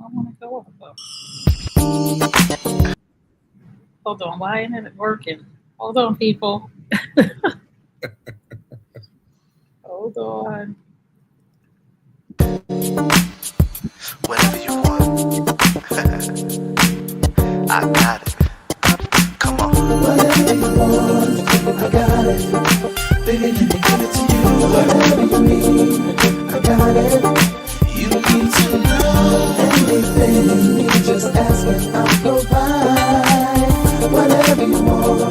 I want to go up. Hold on, why isn't it working? Hold on, people. Hold on. Whenever you want. I got it. Come on. Whatever you want, I got it. Baby, let me give it to you. Whatever you need, I got it. You need to know anything. You just ask and I'll provide. Whatever you want,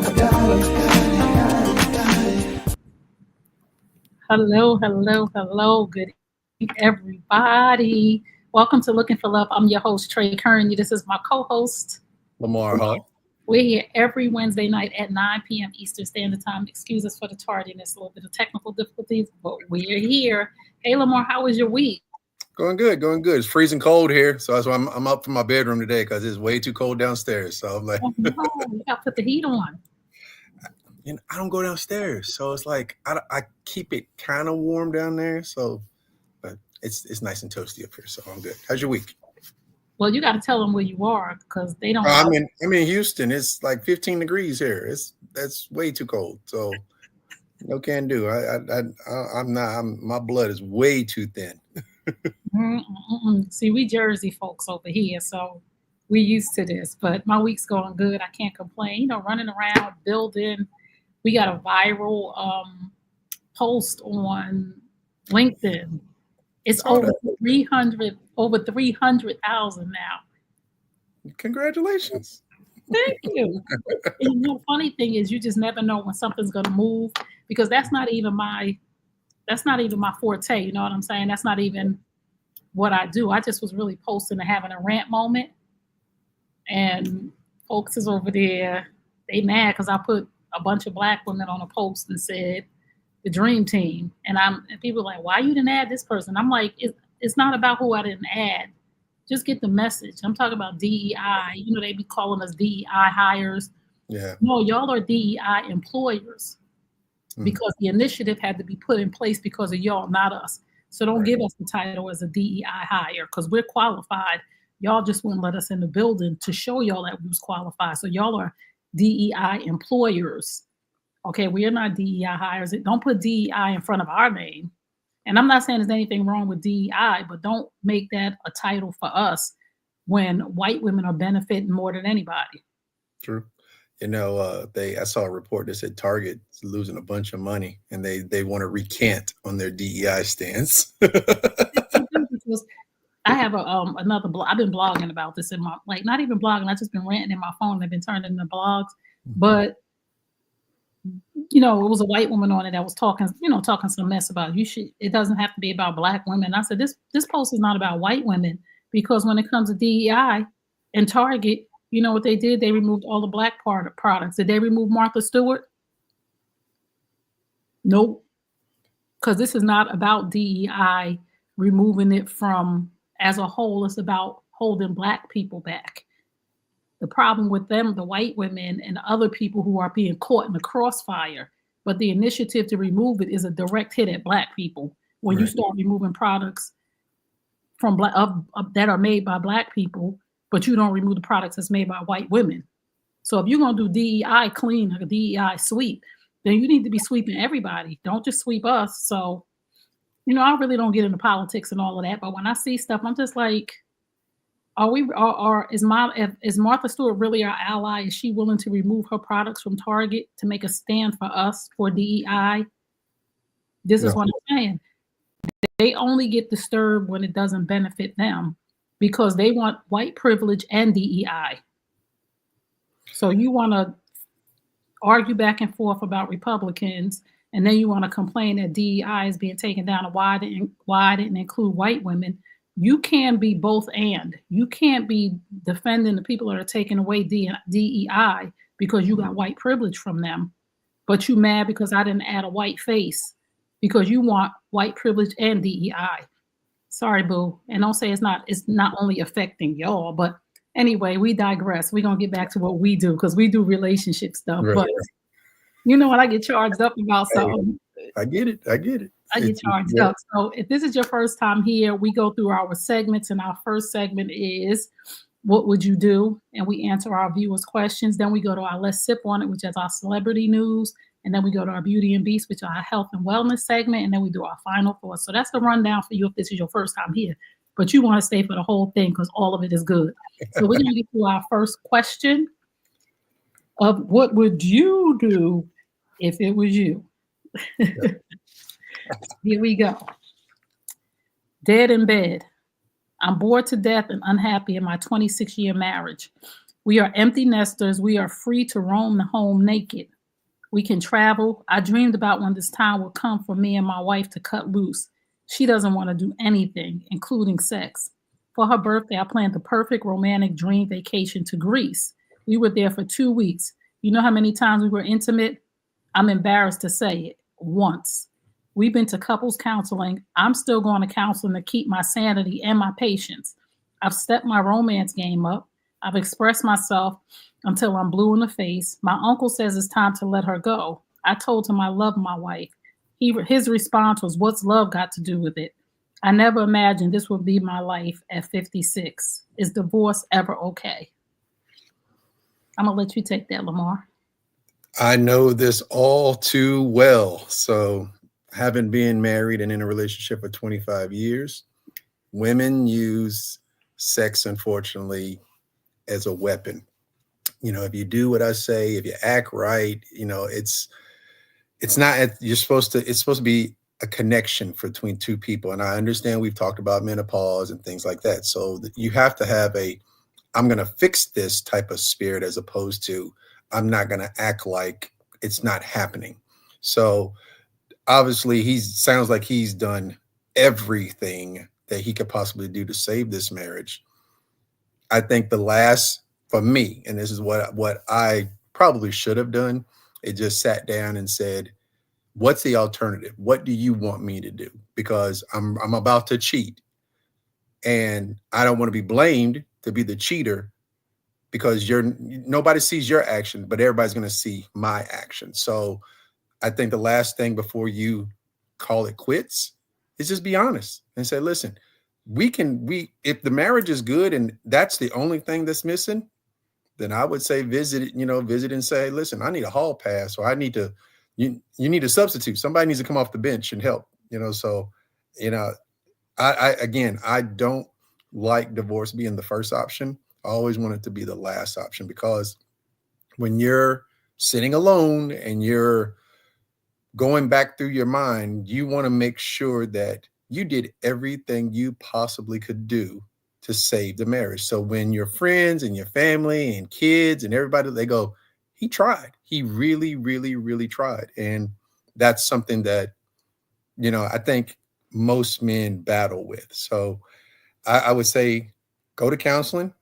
I got it. Hello, hello, hello. Good evening, everybody. Welcome to Looking for Love. I'm your host, Trey Kearney. This is my co-host, Lamar Hall. We're here every Wednesday night at 9 p.m. Eastern Standard Time. Excuse us for the tardiness, a little bit of technical difficulties, but we're here. Hey, Lamar, how was your week? Going good, going good. It's freezing cold here, so that's why I'm up from my bedroom today because it's way too cold downstairs. So I'm like, Oh, no, you got to put the heat on. I don't go downstairs, so it's like I keep it kind of warm down there. So, but it's nice and toasty up here, so I'm good. How's your week? Well, you got to tell them where you are because they don't. I'm in Houston. It's like 15 degrees here. That's way too cold. So no can do. I'm not. My blood is way too thin. See, we Jersey folks over here, so we used to this. But my week's going good. I can't complain. running around building. We got a viral post on LinkedIn. It's over 300,000 now. Congratulations. Thank you. And the funny thing is, you just never know when something's gonna move because that's not even my forte. You know what I'm saying? That's not even what I do. I just was really posting and having a rant moment, and folks is over there. They mad because I put a bunch of black women on a post and said the dream team, and people are like, why you didn't add this person? I'm like, it's not about who I didn't add. Just get the message. I'm talking about DEI. You know, they be calling us DEI hires. Yeah. No, y'all are DEI employers because the initiative had to be put in place because of y'all, not us. So don't give us the title as a DEI hire because we're qualified. Y'all just wouldn't let us in the building to show y'all that we was qualified. So y'all are DEI employers. Okay, we are not DEI hires. Don't put DEI in front of our name. And I'm not saying there's anything wrong with DEI, but don't make that a title for us when white women are benefiting more than anybody. True. You know, I saw a report that said Target is losing a bunch of money, and they want to recant on their DEI stance. I have another blog. I've been blogging about this in my not even blogging. I've just been ranting in my phone. They've been turned into blogs, but. You know, it was a white woman on it that was talking some mess about it doesn't have to be about black women. I said, this post is not about white women because when it comes to DEI and Target, you know what they did? They removed all the black products. Did they remove Martha Stewart? Nope. Because this is not about DEI removing it from as a whole. It's about holding black people back. The problem with them, the white women and other people who are being caught in the crossfire, but the initiative to remove it is a direct hit at black people. When you start removing products from that are made by black people, but you don't remove the products that's made by white women. So if you're gonna do DEI clean or DEI sweep, then you need to be sweeping everybody. Don't just sweep us. So, you know, I really don't get into politics and all of that, but when I see stuff, I'm just like, is Martha Stewart really our ally? Is she willing to remove her products from Target to make a stand for us for DEI? This is what I'm saying. They only get disturbed when it doesn't benefit them because they want white privilege and DEI. So you want to argue back and forth about Republicans, and then you want to complain that DEI is being taken down and why I didn't include white women. You can be both and. You can't be defending the people that are taking away DEI because you got white privilege from them, but you mad because I didn't add a white face because you want white privilege and DEI. Sorry, boo. And don't say it's not only affecting y'all, but anyway, we digress. We're going to get back to what we do because we do relationship stuff. Right. But you know when I get charged up about something. I get it. I get charged up. So if this is your first time here, we go through our segments, and our first segment is what would you do? And we answer our viewers' questions. Then we go to our Let's Sip on It, which is our celebrity news. And then we go to our Beauty and Beast, which are our health and wellness segment. And then we do our final thoughts. So that's the rundown for you if this is your first time here. But you want to stay for the whole thing because all of it is good. So we're going to get to our first question of what would you do if it was you? Here we go. Dead in bed. I'm bored to death and unhappy in my 26-year marriage. We are empty nesters. We are free to roam the home naked. We can travel. I dreamed about when this time would come for me and my wife to cut loose. She doesn't want to do anything, including sex. For her birthday, I planned the perfect romantic dream vacation to Greece. We were there for 2 weeks. You know how many times we were intimate? I'm embarrassed to say it. Once. We've been to couples counseling. I'm still going to counseling to keep my sanity and my patience. I've stepped my romance game up. I've expressed myself until I'm blue in the face. My uncle says it's time to let her go. I told him I love my wife. His response was, what's love got to do with it? I never imagined this would be my life at 56. Is divorce ever okay? I'm going to let you take that, Lamar. I know this all too well. So having been married and in a relationship for 25 years, women use sex, unfortunately, as a weapon. You know, if you do what I say, if you act right, you know, it's not, it's supposed to be a connection between two people. And I understand we've talked about menopause and things like that. So you have to have I'm going to fix this type of spirit, as opposed to, I'm not going to act like it's not happening. So obviously sounds like he's done everything that he could possibly do to save this marriage. I think for me, and this is what I probably should have done, it just sat down and said, what's the alternative? What do you want me to do? Because I'm about to cheat, and I don't want to be blamed to be the cheater, because nobody sees your action, but everybody's going to see my action. So I think the last thing before you call it quits is just be honest and say, listen, if the marriage is good and that's the only thing that's missing, then I would say visit and say, listen, I need a hall pass, or you need a substitute. Somebody needs to come off the bench and help, so, I don't like divorce being the first option. I always want it to be the last option, because when you're sitting alone and you're going back through your mind, you want to make sure that you did everything you possibly could do to save the marriage. So when your friends and your family and kids and everybody, they go, he tried. He really, really, really tried. And that's something that, I think most men battle with. So I would say go to counseling.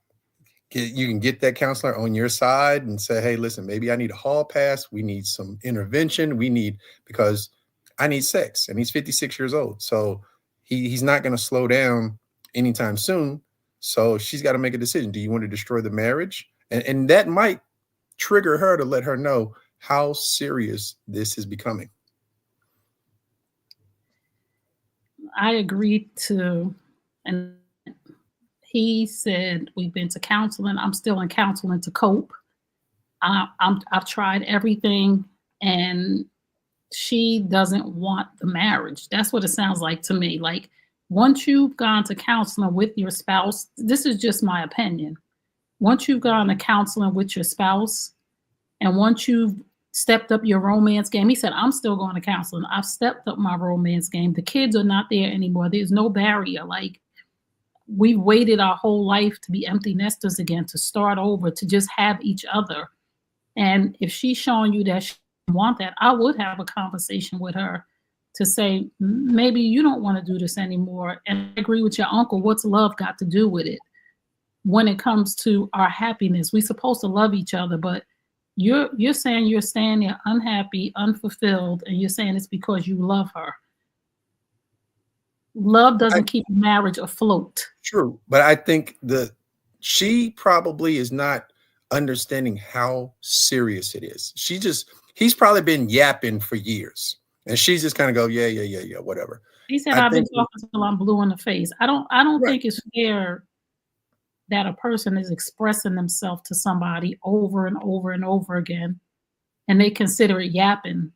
You can get that counselor on your side and say, hey, listen, maybe I need a hall pass. We need some intervention. Because I need sex, and he's 56 years old. So he's not going to slow down anytime soon. So she's got to make a decision. Do you want to destroy the marriage? And that might trigger her to let her know how serious this is becoming. I agreed to, and he said, we've been to counseling. I'm still in counseling to cope. I've tried everything, and she doesn't want the marriage. That's what it sounds like to me. Like, once you've gone to counseling with your spouse, this is just my opinion. Once you've gone to counseling with your spouse, and once you've stepped up your romance game, he said, I'm still going to counseling. I've stepped up my romance game. The kids are not there anymore. There's no barrier. Like, we've waited our whole life to be empty nesters again, to start over, to just have each other. And if she's showing you that she doesn't want that, I would have a conversation with her to say, maybe you don't want to do this anymore. And I agree with your uncle. What's love got to do with it? When it comes to our happiness, we're supposed to love each other, but you're saying you're staying there unhappy, unfulfilled, and you're saying it's because you love her. Love doesn't keep marriage afloat. True. But I think she probably is not understanding how serious it is. He's probably been yapping for years. And she's just kind of go, yeah, whatever. He said, I I've been think talking till I'm blue in the face. I don't right. think it's fair that a person is expressing themselves to somebody over and over and over again, and they consider it yapping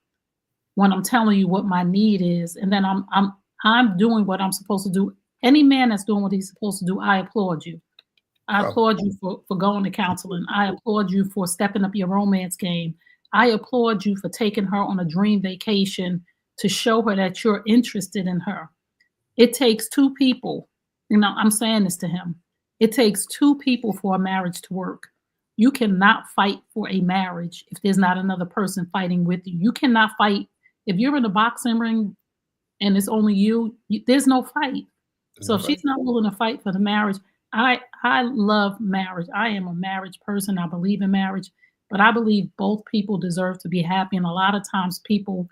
when I'm telling you what my need is, and then I'm doing what I'm supposed to do. Any man that's doing what he's supposed to do, I applaud you. I Oh, applaud you for going to counseling. I applaud you for stepping up your romance game. I applaud you for taking her on a dream vacation to show her that you're interested in her. It takes two people. I'm saying this to him. It takes two people for a marriage to work. You cannot fight for a marriage if there's not another person fighting with you. You cannot fight. If you're in a boxing ring and it's only you, there's no fight. So if she's not willing to fight for the marriage, I love marriage. I am a marriage person. I believe in marriage, but I believe both people deserve to be happy. And a lot of times people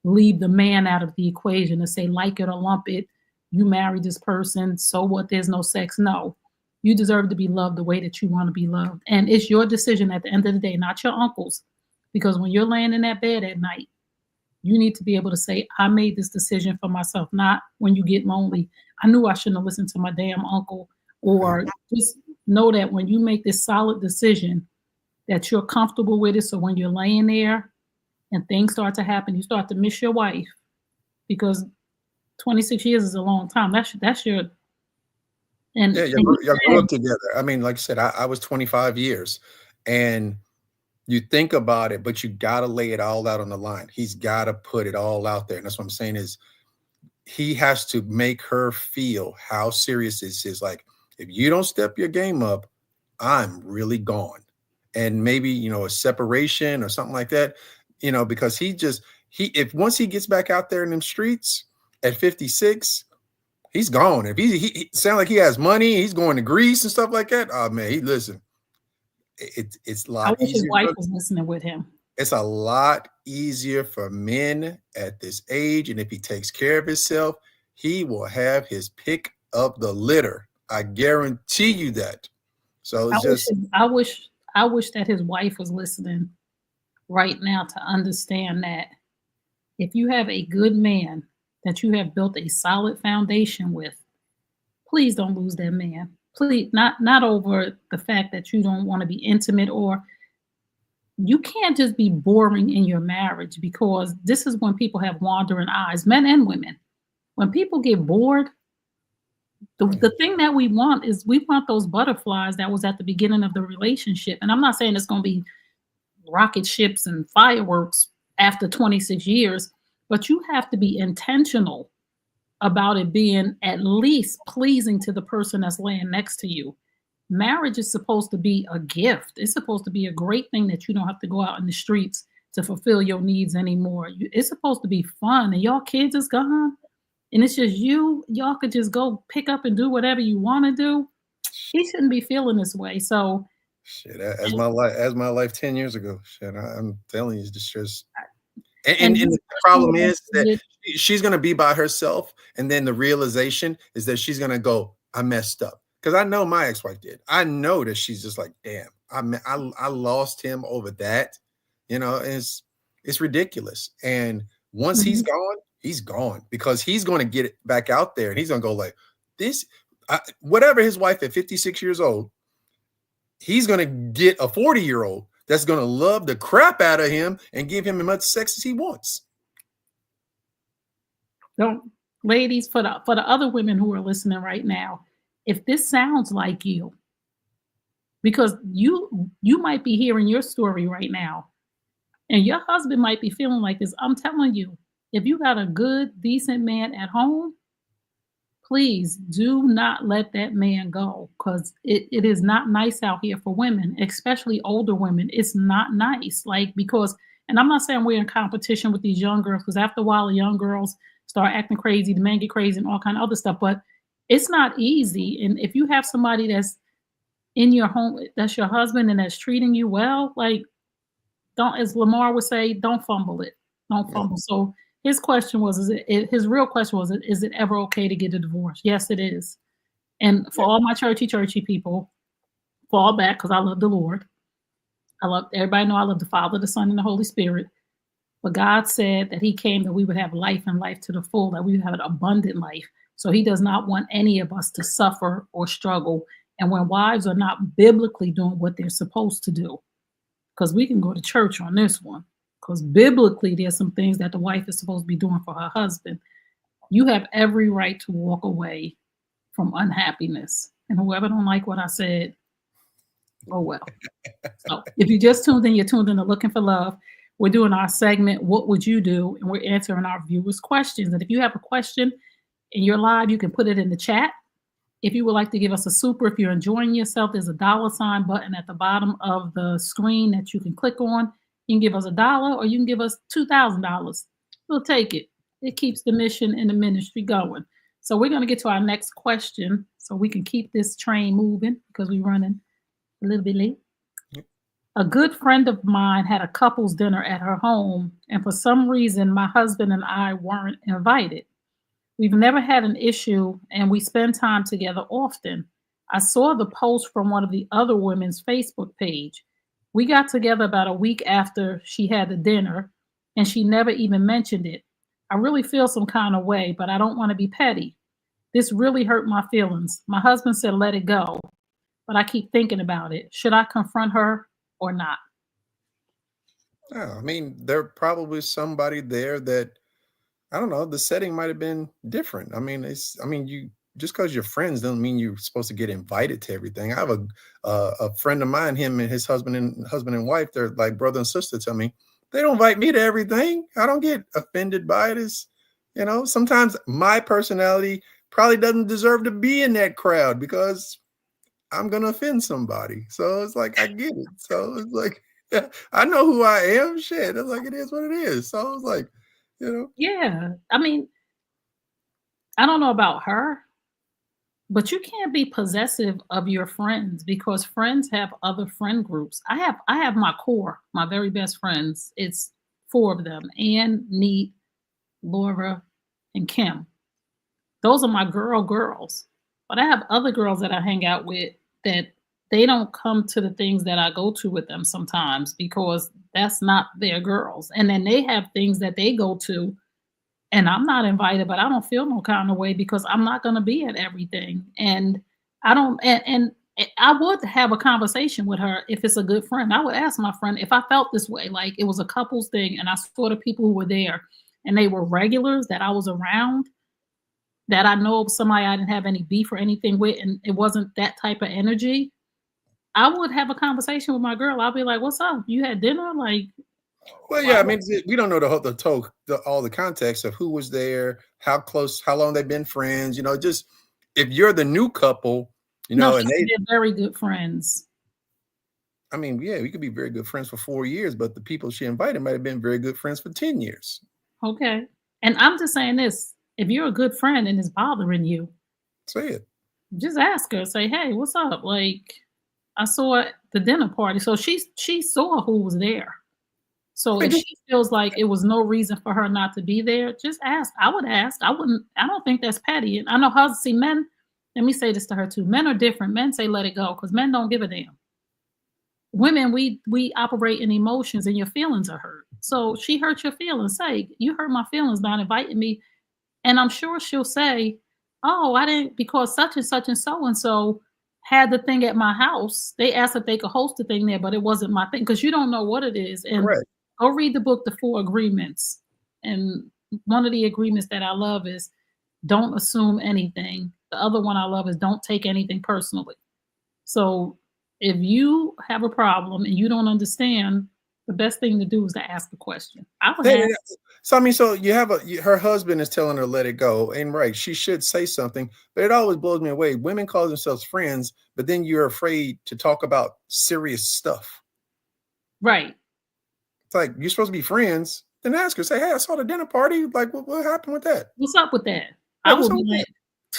leave the man out of the equation and say, like it or lump it, you married this person, so what? There's no sex. No, you deserve to be loved the way that you want to be loved. And it's your decision at the end of the day, not your uncle's. Because when you're laying in that bed at night, you need to be able to say, I made this decision for myself, not when you get lonely. I knew I shouldn't have listened to my damn uncle. Or just know that when you make this solid decision that you're comfortable with it. So when you're laying there and things start to happen, you start to miss your wife, because 26 years is a long time. That's your, and yeah, y'all grew up together. I mean, like I said, I was 25 years, and you think about it, but you got to lay it all out on the line. He's got to put it all out there. And that's what I'm saying is he has to make her feel how serious this is. Like, if you don't step your game up, I'm really gone. And maybe, a separation or something like that, because if once he gets back out there in them streets at 56, he's gone. If he sound like he has money, he's going to Greece and stuff like that. Oh man, listen, it's a lot I wish easier. his wife was listening with him. It's a lot easier for men at this age. And if he takes care of himself, he will have his pick of the litter. I guarantee you that. So it's I wish that his wife was listening right now to understand that if you have a good man that you have built a solid foundation with, please don't lose that man. Please, not over the fact that you don't want to be intimate, or you can't just be boring in your marriage, because this is when people have wandering eyes, men and women. When people get bored, the thing that we want those butterflies that was at the beginning of the relationship. And I'm not saying it's going to be rocket ships and fireworks after 26 years, but you have to be intentional about it being at least pleasing to the person that's laying next to you. Marriage is supposed to be a gift. It's supposed to be a great thing that you don't have to go out in the streets to fulfill your needs anymore. It's supposed to be fun, and your kids is gone, and it's just you. Y'all could just go pick up and do whatever you want to do. He shouldn't be feeling this way. So, shit, as my life 10 years ago. Shit, I'm telling you, it's just. And the problem is that she's going to be by herself. And then the realization is that she's going to go, I messed up. Because I know my ex-wife did. I know that she's just like, damn, I lost him over that. It's ridiculous. And once he's gone, because he's going to get it back out there. And he's going to go like this, whatever his wife at 56 years old, he's going to get a 40-year-old that's going to love the crap out of him and give him as much sex as he wants. Don't, ladies, for the other women who are listening right now, if this sounds like you, because you might be hearing your story right now, and your husband might be feeling like this, I'm telling you, if you got a good, decent man at home, please do not let that man go, because it is not nice out here for women, especially older women. It's not nice. And I'm not saying we're in competition with these young girls, because after a while, the young girls start acting crazy, the men get crazy and all kind of other stuff, but it's not easy. And if you have somebody that's in your home, that's your husband, and that's treating you well, don't, as Lamar would say, don't fumble it. Don't fumble. So his question was, his real question was, is it ever okay to get a divorce? Yes, it is. And for all my churchy people, fall back, because I love the Lord. Everybody know I love the Father, the Son, and the Holy Spirit. But God said that he came that we would have life and life to the full, that we would have an abundant life. So he does not want any of us to suffer or struggle. And when wives are not biblically doing what they're supposed to do, because we can go to church on this one, because biblically there's some things that the wife is supposed to be doing for her husband. You have every right to walk away from unhappiness. And whoever don't like what I said, oh well. So if you just tuned in, you're tuned in to Looking for Love. We're doing our segment, What Would You Do? And we're answering our viewers' questions. And if you have a question and you're live, you can put it in the chat. If you would like to give us a super, if you're enjoying yourself, there's a $ button at the bottom of the screen that you can click on. You can give us $1 or you can give us $2,000. We'll take it. It keeps the mission and the ministry going. So we're going to get to our next question so we can keep this train moving because we're running a little bit late. A good friend of mine had a couple's dinner at her home, and for some reason, my husband and I weren't invited. We've never had an issue, and we spend time together often. I saw the post from one of the other women's Facebook page. We got together about a week after she had the dinner, and she never even mentioned it. I really feel some kind of way, but I don't want to be petty. This really hurt my feelings. My husband said, let it go, but I keep thinking about it. Should I confront her or not? I mean, there probably somebody there that, I don't know, the setting might have been different. I mean, you just because you're friends doesn't mean you're supposed to get invited to everything. I have a friend of mine, him and his husband and wife, they're like brother and sister to me. They don't invite me to everything. I don't get offended by it. It's, sometimes my personality probably doesn't deserve to be in that crowd because I'm going to offend somebody. So it's like, I get it. So it's like, yeah, I know who I am. Shit. It's like, it is what it is. So it's like, Yeah. I mean, I don't know about her, but you can't be possessive of your friends because friends have other friend groups. I have my core, my very best friends. It's 4 of them: Ann, Neat, Laura, and Kim. Those are my girls. But I have other girls that I hang out with that they don't come to the things that I go to with them sometimes because that's not their girls. And then they have things that they go to and I'm not invited, but I don't feel no kind of way because I'm not going to be at everything. And I don't, and I would have a conversation with her if it's a good friend. I would ask my friend if I felt this way, like it was a couples thing and I saw the people who were there and they were regulars that I was around, that I know of somebody I didn't have any beef or anything with, and it wasn't that type of energy. I would have a conversation with my girl. I'll be like, what's up? You had dinner? Like, well, yeah, I mean, we don't know all the context of who was there, how close, how long they've been friends, just if you're the new couple, and they're very good friends. I mean, yeah, we could be very good friends for 4 years, but the people she invited might have been very good friends for 10 years. Okay. And I'm just saying this, if you're a good friend and it's bothering you, say it. Just ask her, say, hey, what's up? Like, I saw the dinner party. So she saw who was there. So if she feels like it was no reason for her not to be there, just ask. I would ask. I don't think that's petty. And I know how to see men. Let me say this to her too. Men are different. Men say let it go because men don't give a damn. Women, we operate in emotions and your feelings are hurt. So she hurt your feelings. Say, you hurt my feelings by inviting me. And I'm sure she'll say, oh, I didn't, because such and so had the thing at my house. They asked if they could host the thing there, but it wasn't my thing because you don't know what it is. And correct. Go read the book, The 4 Agreements. And one of the agreements that I love is don't assume anything. The other one I love is don't take anything personally. So if you have a problem and you don't understand, the best thing to do is to ask the question. I would ask. So, I mean, so you have her husband is telling her, let it go. And right, she should say something, but it always blows me away. Women call themselves friends, but then you're afraid to talk about serious stuff. Right. It's like, you're supposed to be friends. Then ask her, say, hey, I saw the dinner party. Like, what happened with that? What's up with that? Like, I would be like,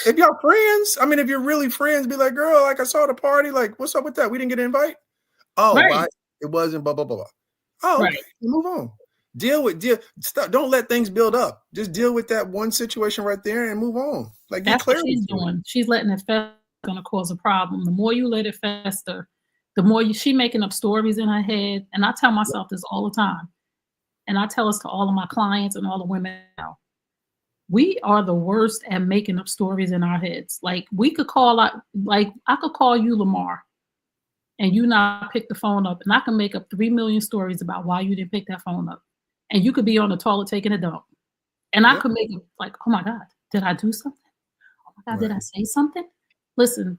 if y'all friends, I mean, if you're really friends, be like, girl, like I saw the party. Like, what's up with that? We didn't get an invite. Oh, right. Well, it wasn't blah, blah, blah, blah. Oh, okay. Right. Move on. Stop. Don't let things build up. Just deal with that one situation right there and move on. Like, that's what she's doing. She's letting it fester. Going to cause a problem. The more you let it fester, the more she making up stories in her head. And I tell myself this all the time. and I tell this to all of my clients and all the women now, we are the worst at making up stories in our heads. Like we could call out, like I could call you Lamar and you not pick the phone up, and I can make up 3 million stories about why you didn't pick that phone up. And you could be on the toilet taking a dump. And I could make it like, oh my God, did I do something? Oh my God, did I say something? Listen,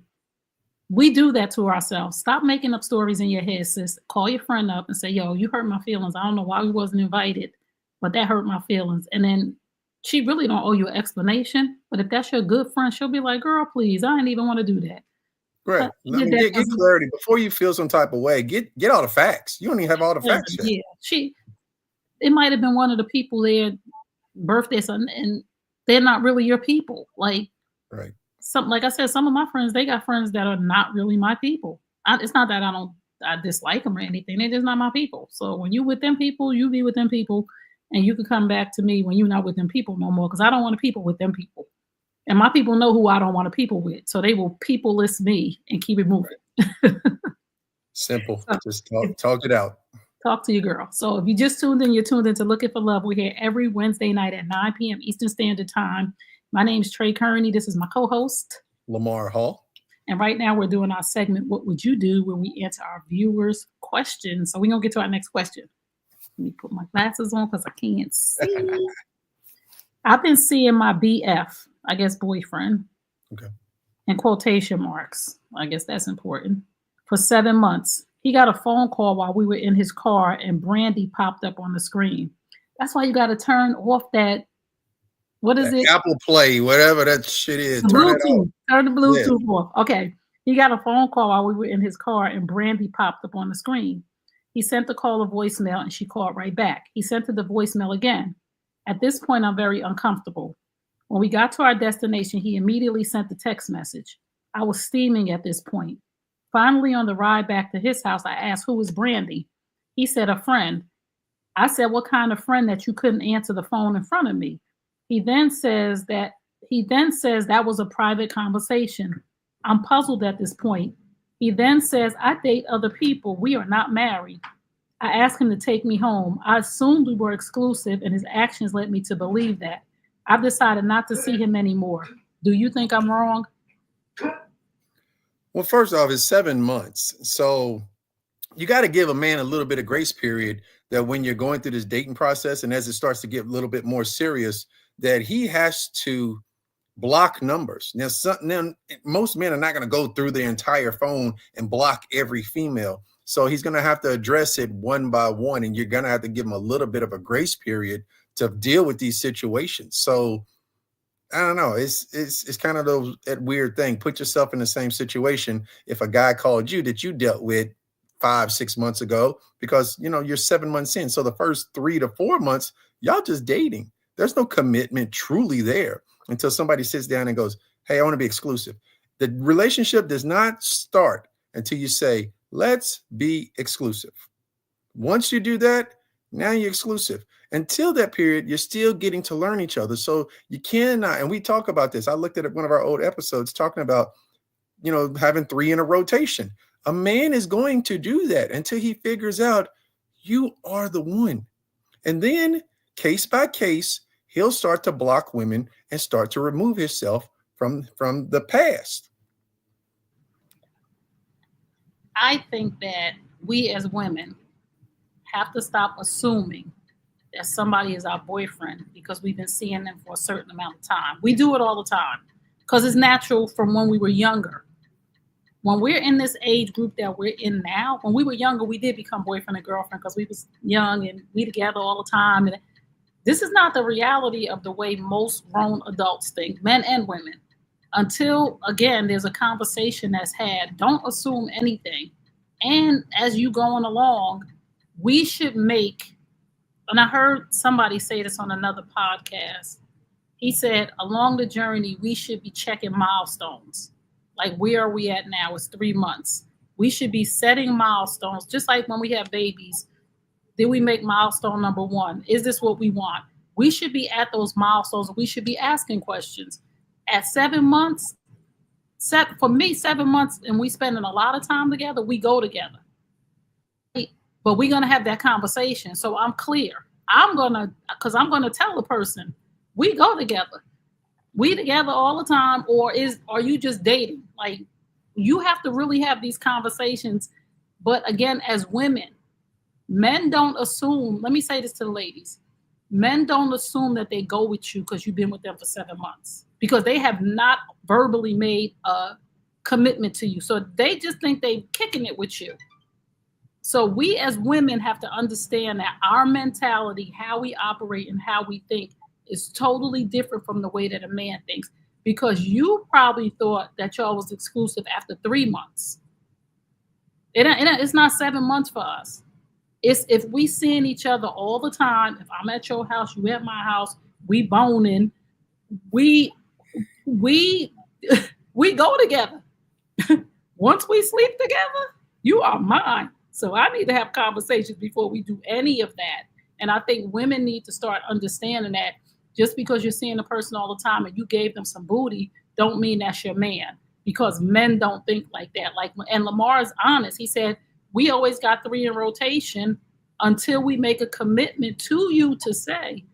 we do that to ourselves. Stop making up stories in your head, sis. Call your friend up and say, yo, you hurt my feelings. I don't know why we wasn't invited, but that hurt my feelings. And then she really don't owe you an explanation. But if that's your good friend, she'll be like, girl, please, I didn't even want to do that. Right. Get clarity before you feel some type of way. Get all the facts. You don't even have all the facts yet. Yeah, it might have been one of the people there birthday something, and they're not really your people. Like, right. Like I said, some of my friends, they got friends that are not really my people. It's not that I dislike them or anything. They're just not my people. So when you with them people, you be with them people, and you can come back to me when you're not with them people no more, because I don't want to people with them people. And my people know who I don't want to people with. So they will people list me and keep it moving. Simple. So just talk it out. Talk to your girl. So if you just tuned in, you're tuned in to Looking for Love. We're here every Wednesday night at 9 p.m. Eastern Standard Time. My name is Tray Kearney. This is my co-host, Lamar Hall. And right now we're doing our segment, What Would You Do, where we answer our viewers' questions. So we're going to get to our next question. Let me put my glasses on because I can't see. I've been seeing my BF, I guess boyfriend, in quotation marks. I guess that's important, for 7 months. He got a phone call while we were in his car, and Brandy popped up on the screen. That's why you got to turn off that. What is it? Apple Play, whatever that shit is. Turn the Bluetooth off. Okay. He got a phone call while we were in his car, and Brandy popped up on the screen. He sent the call a voicemail, and she called right back. He sent her the voicemail again. At this point, I'm very uncomfortable. When we got to our destination, he immediately sent the text message. I was steaming at this point. Finally, on the ride back to his house, I asked, who was Brandy? He said, a friend. I said, what kind of friend that you couldn't answer the phone in front of me? He then says that was a private conversation. I'm puzzled at this point. He then says, I date other people. We are not married. I asked him to take me home. I assumed we were exclusive, and his actions led me to believe that. I've decided not to see him anymore. Do you think I'm wrong? Well, first off, it's 7 months. So you got to give a man a little bit of grace period, that when you're going through this dating process, and as it starts to get a little bit more serious, that he has to block numbers. Now, most men are not going to go through the entire phone and block every female. So he's going to have to address it one by one, and you're going to have to give him a little bit of a grace period to deal with these situations. So I don't know. It's kind of that weird thing. Put yourself in the same situation if a guy called you that you dealt with 5-6 months ago, because you're 7 months in. So the first 3 to 4 months, y'all just dating. There's no commitment truly there until somebody sits down and goes, hey, I want to be exclusive. The relationship does not start until you say, let's be exclusive. Once you do that, now you're exclusive. Until that period, you're still getting to learn each other. So you cannot, and we talk about this. I looked at one of our old episodes talking about, having 3 in a rotation. A man is going to do that until he figures out you are the one. And then case by case, he'll start to block women and start to remove himself from the past. I think that we as women have to stop assuming that somebody is our boyfriend because we've been seeing them for a certain amount of time. We do it all the time because it's natural from when we were younger. When we're in this age group that we're in now, when we were younger, we did become boyfriend and girlfriend because we was young and we together all the time. And this is not the reality of the way most grown adults think, men and women. Until, again, there's a conversation that's had. Don't assume anything. And as you going along, we should make, and I heard somebody say this on another podcast. He said, along the journey, we should be checking milestones. Like, where are we at now? It's 3 months. We should be setting milestones, just like when we have babies. Did we make milestone number 1? Is this what we want? We should be at those milestones. We should be asking questions. At 7 months, for me, 7 months, and we spending a lot of time together, we go together. But we're going to have that conversation. So I'm clear. I'm gonna tell the person, we go together. We together all the time, or are you just dating? Like, you have to really have these conversations. But again, as women, men don't assume, let me say this to the ladies, men don't assume that they go with you because you've been with them for 7 months, because they have not verbally made a commitment to you. So they just think they kicking it with you. So we as women have to understand that our mentality, how we operate and how we think, is totally different from the way that a man thinks, because you probably thought that y'all was exclusive after 3 months. It's not 7 months for us. It's if we seeing each other all the time. If I'm at your house, you at my house, we boning, we go together. Once we sleep together, you are mine. So I need to have conversations before we do any of that. And I think women need to start understanding that just because you're seeing a person all the time and you gave them some booty, don't mean that's your man, because men don't think like that. And Lamar is honest. He said, we always got 3 in rotation until we make a commitment to you to say,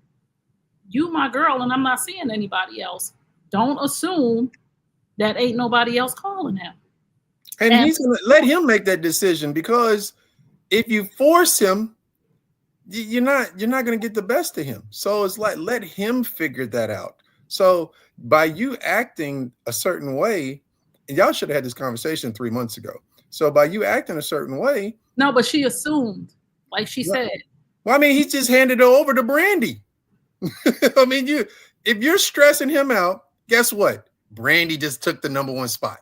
you my girl and I'm not seeing anybody else. Don't assume that ain't nobody else calling him. And he's going to let him make that decision, because if you force him, you're not going to get the best of him. So it's like, let him figure that out. So by you acting a certain way, and y'all should have had this conversation 3 months ago. So by you acting a certain way. No, but she assumed, like she said. Well, I mean, he just handed it over to Brandy. I mean, if you're stressing him out, guess what? Brandy just took the #1 spot.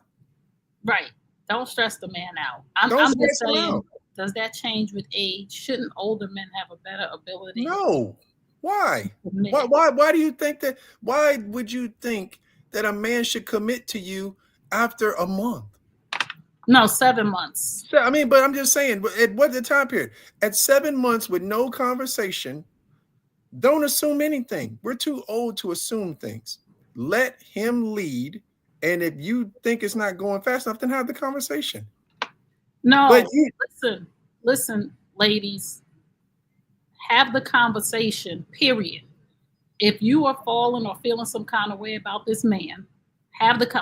Right. Don't stress the man out. I'm just saying, does that change with age? Shouldn't older men have a better ability? No. Why? Why do you think that? Why would you think that a man should commit to you after a month? No, 7 months. I mean, but I'm just saying, at what the time period? At 7 months with no conversation, don't assume anything. We're too old to assume things. Let him lead. And if you think it's not going fast enough, then have the conversation. No, but listen, ladies, have the conversation, period. If you are falling or feeling some kind of way about this man,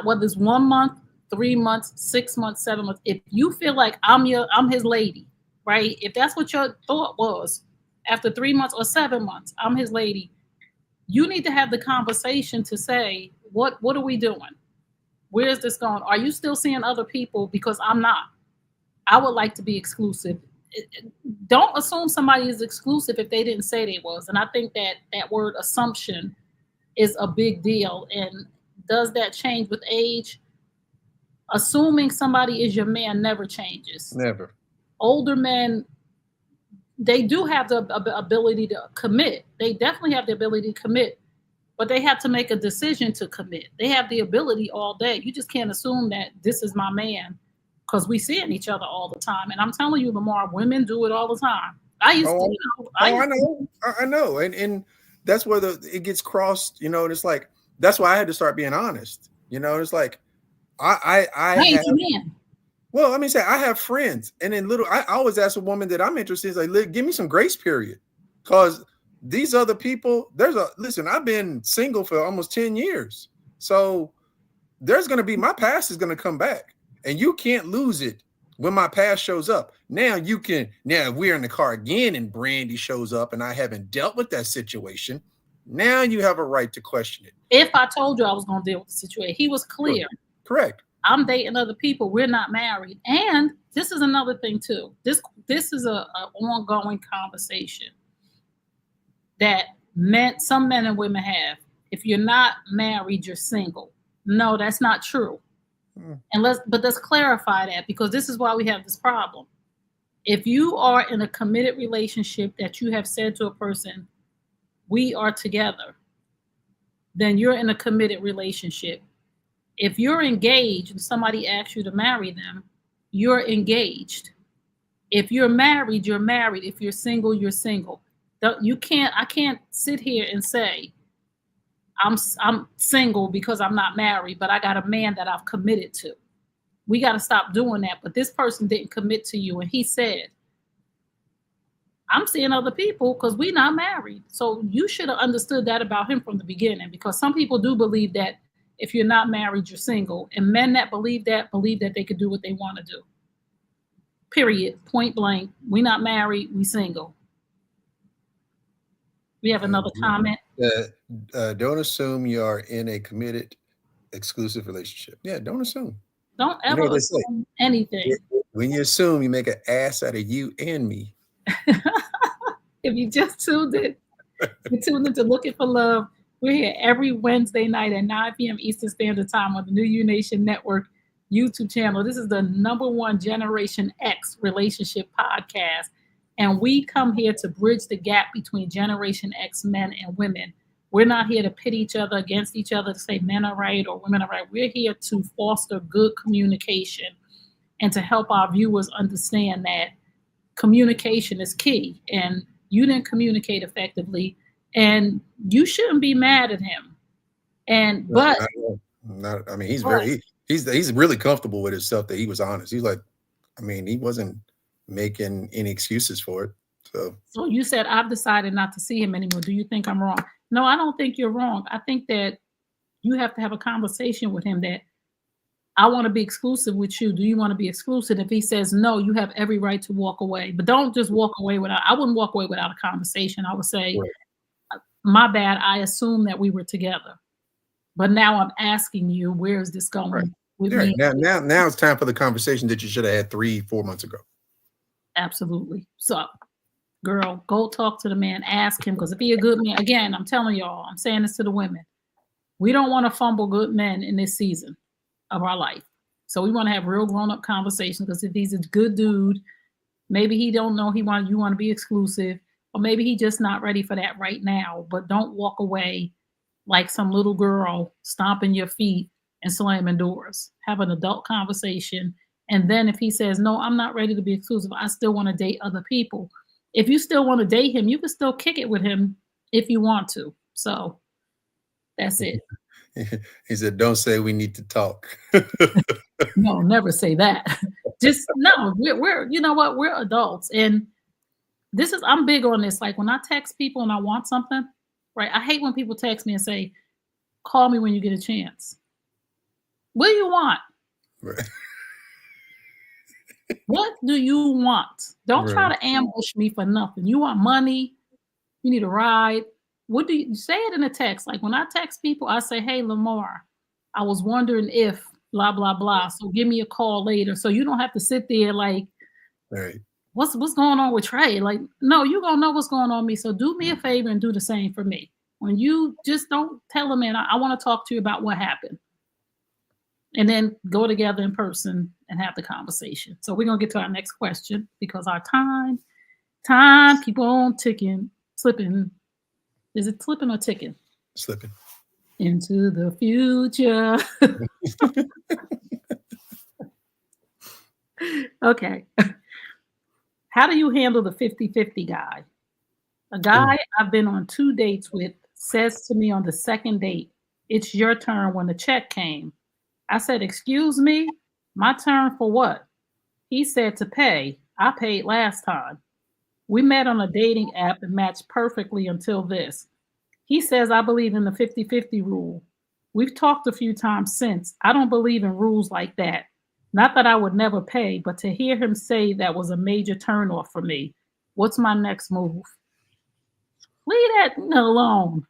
whether it's 1 month, 3 months, 6 months, 7 months. If you feel like I'm his lady, right? If that's what your thought was after 3 months or 7 months, I'm his lady. You need to have the conversation to say, what are we doing? Where is this going? Are you still seeing other people? Because I'm not. I would like to be exclusive. Don't assume somebody is exclusive if they didn't say they was. And I think that word assumption is a big deal. And does that change with age? Assuming somebody is your man never changes. Never. Older men, they do have the ability to commit. They definitely have the ability to commit, but they have to make a decision to commit. They have the ability all day. You just can't assume that this is my man because we seeing each other all the time. And I'm telling you, Lamar, women do it all the time. I know. And that's where it gets crossed, and it's like, that's why I had to start being honest. It's like, I have friends, and then I always ask a woman that I'm interested in, like, give me some grace period, because these other people, I've been single for almost 10 years. So there's going to be, my past is going to come back, and you can't lose it when my past shows up. Now if we're in the car again and Brandy shows up and I haven't dealt with that situation, now you have a right to question it. If I told you I was going to deal with the situation, he was clear. Correct. I'm dating other people. We're not married. And this is another thing too. This is a ongoing conversation that some men and women have. If you're not married, you're single. No, that's not true. But let's clarify that, because this is why we have this problem. If you are in a committed relationship that you have said to a person, we are together, then you're in a committed relationship. If you're engaged and somebody asks you to marry them, you're engaged. If you're married, you're married. If you're single, you're single. I can't sit here and say I'm single because I'm not married, but I got a man that I've committed to. We got to stop doing that. But this person didn't commit to you, and he said, I'm seeing other people because we're not married. So you should have understood that about him from the beginning, because some people do believe that if you're not married, you're single. And men that believe that they could do what they want to do. Period. Point blank. We're not married, we single. We have another comment. Don't assume you are in a committed, exclusive relationship. Yeah, don't assume. Don't ever assume anything. When you assume, you make an ass out of you and me. If you just tuned in, you're tuned into Looking for Love. We're here every Wednesday night at 9 p.m. Eastern Standard Time on the New U Nation Network YouTube channel. This is the #1 Generation X relationship podcast. And we come here to bridge the gap between Generation X men and women. We're not here to pit each other against each other to say men are right or women are right. We're here to foster good communication and to help our viewers understand that communication is key. And you didn't communicate effectively, and you shouldn't be mad at him. And but I mean, he's really comfortable with himself that he was honest. He's like, I mean, he wasn't making any excuses for it. So you said, I've decided not to see him anymore. Do you think I'm wrong? No, I don't think you're wrong. I think that you have to have a conversation with him that I want to be exclusive with you. Do you want to be exclusive? If he says no, you have every right to walk away. But don't just walk away I wouldn't walk away without a conversation. I would say, my bad, I assumed that we were together. But now I'm asking you, where is this going with me? Now it's time for the conversation that you should have had 3-4 months ago. Absolutely. So, girl, go talk to the man, ask him, because if he a good man, again, I'm telling y'all, I'm saying this to the women. We don't want to fumble good men in this season of our life. So we want to have real grown-up conversations, because if he's a good dude, maybe he don't know you want to be exclusive, or maybe he just not ready for that right now. But don't walk away like some little girl stomping your feet and slamming doors. Have an adult conversation. And then if he says, no, I'm not ready to be exclusive, I still want to date other people. If you still want to date him, you can still kick it with him if you want to. So that's it. He said, don't say we need to talk. No, never say that. Just no, we're you know what? We're adults. And I'm big on this. Like when I text people and I want something, right? I hate when people text me and say, call me when you get a chance. What do you want? Right. What do you want? Don't try to ambush me for nothing. You want money? You need a ride? What do you say it in a text? Like when I text people, I say, hey, Lamar, I was wondering if blah, blah, blah. So give me a call later. So you don't have to sit there like, what's going on with Tray? Like, no, you're going to know what's going on with me. So do me a favor and do the same for me. When you just don't tell them, man, I want to talk to you about what happened. And then go together in person and have the conversation. So we're going to get to our next question because our time keep on slipping. Is it slipping or ticking? Slipping. Into the future. Okay. How do you handle the 50-50 guy? A guy I've been on 2 dates with says to me on the second date, it's your turn when the check came. I said, excuse me, my turn for what? He said to pay. I paid last time. We met on a dating app and matched perfectly until this. He says, I believe in the 50-50 rule. We've talked a few times since. I don't believe in rules like that. Not that I would never pay, but to hear him say that was a major turnoff for me. What's my next move? Leave that alone.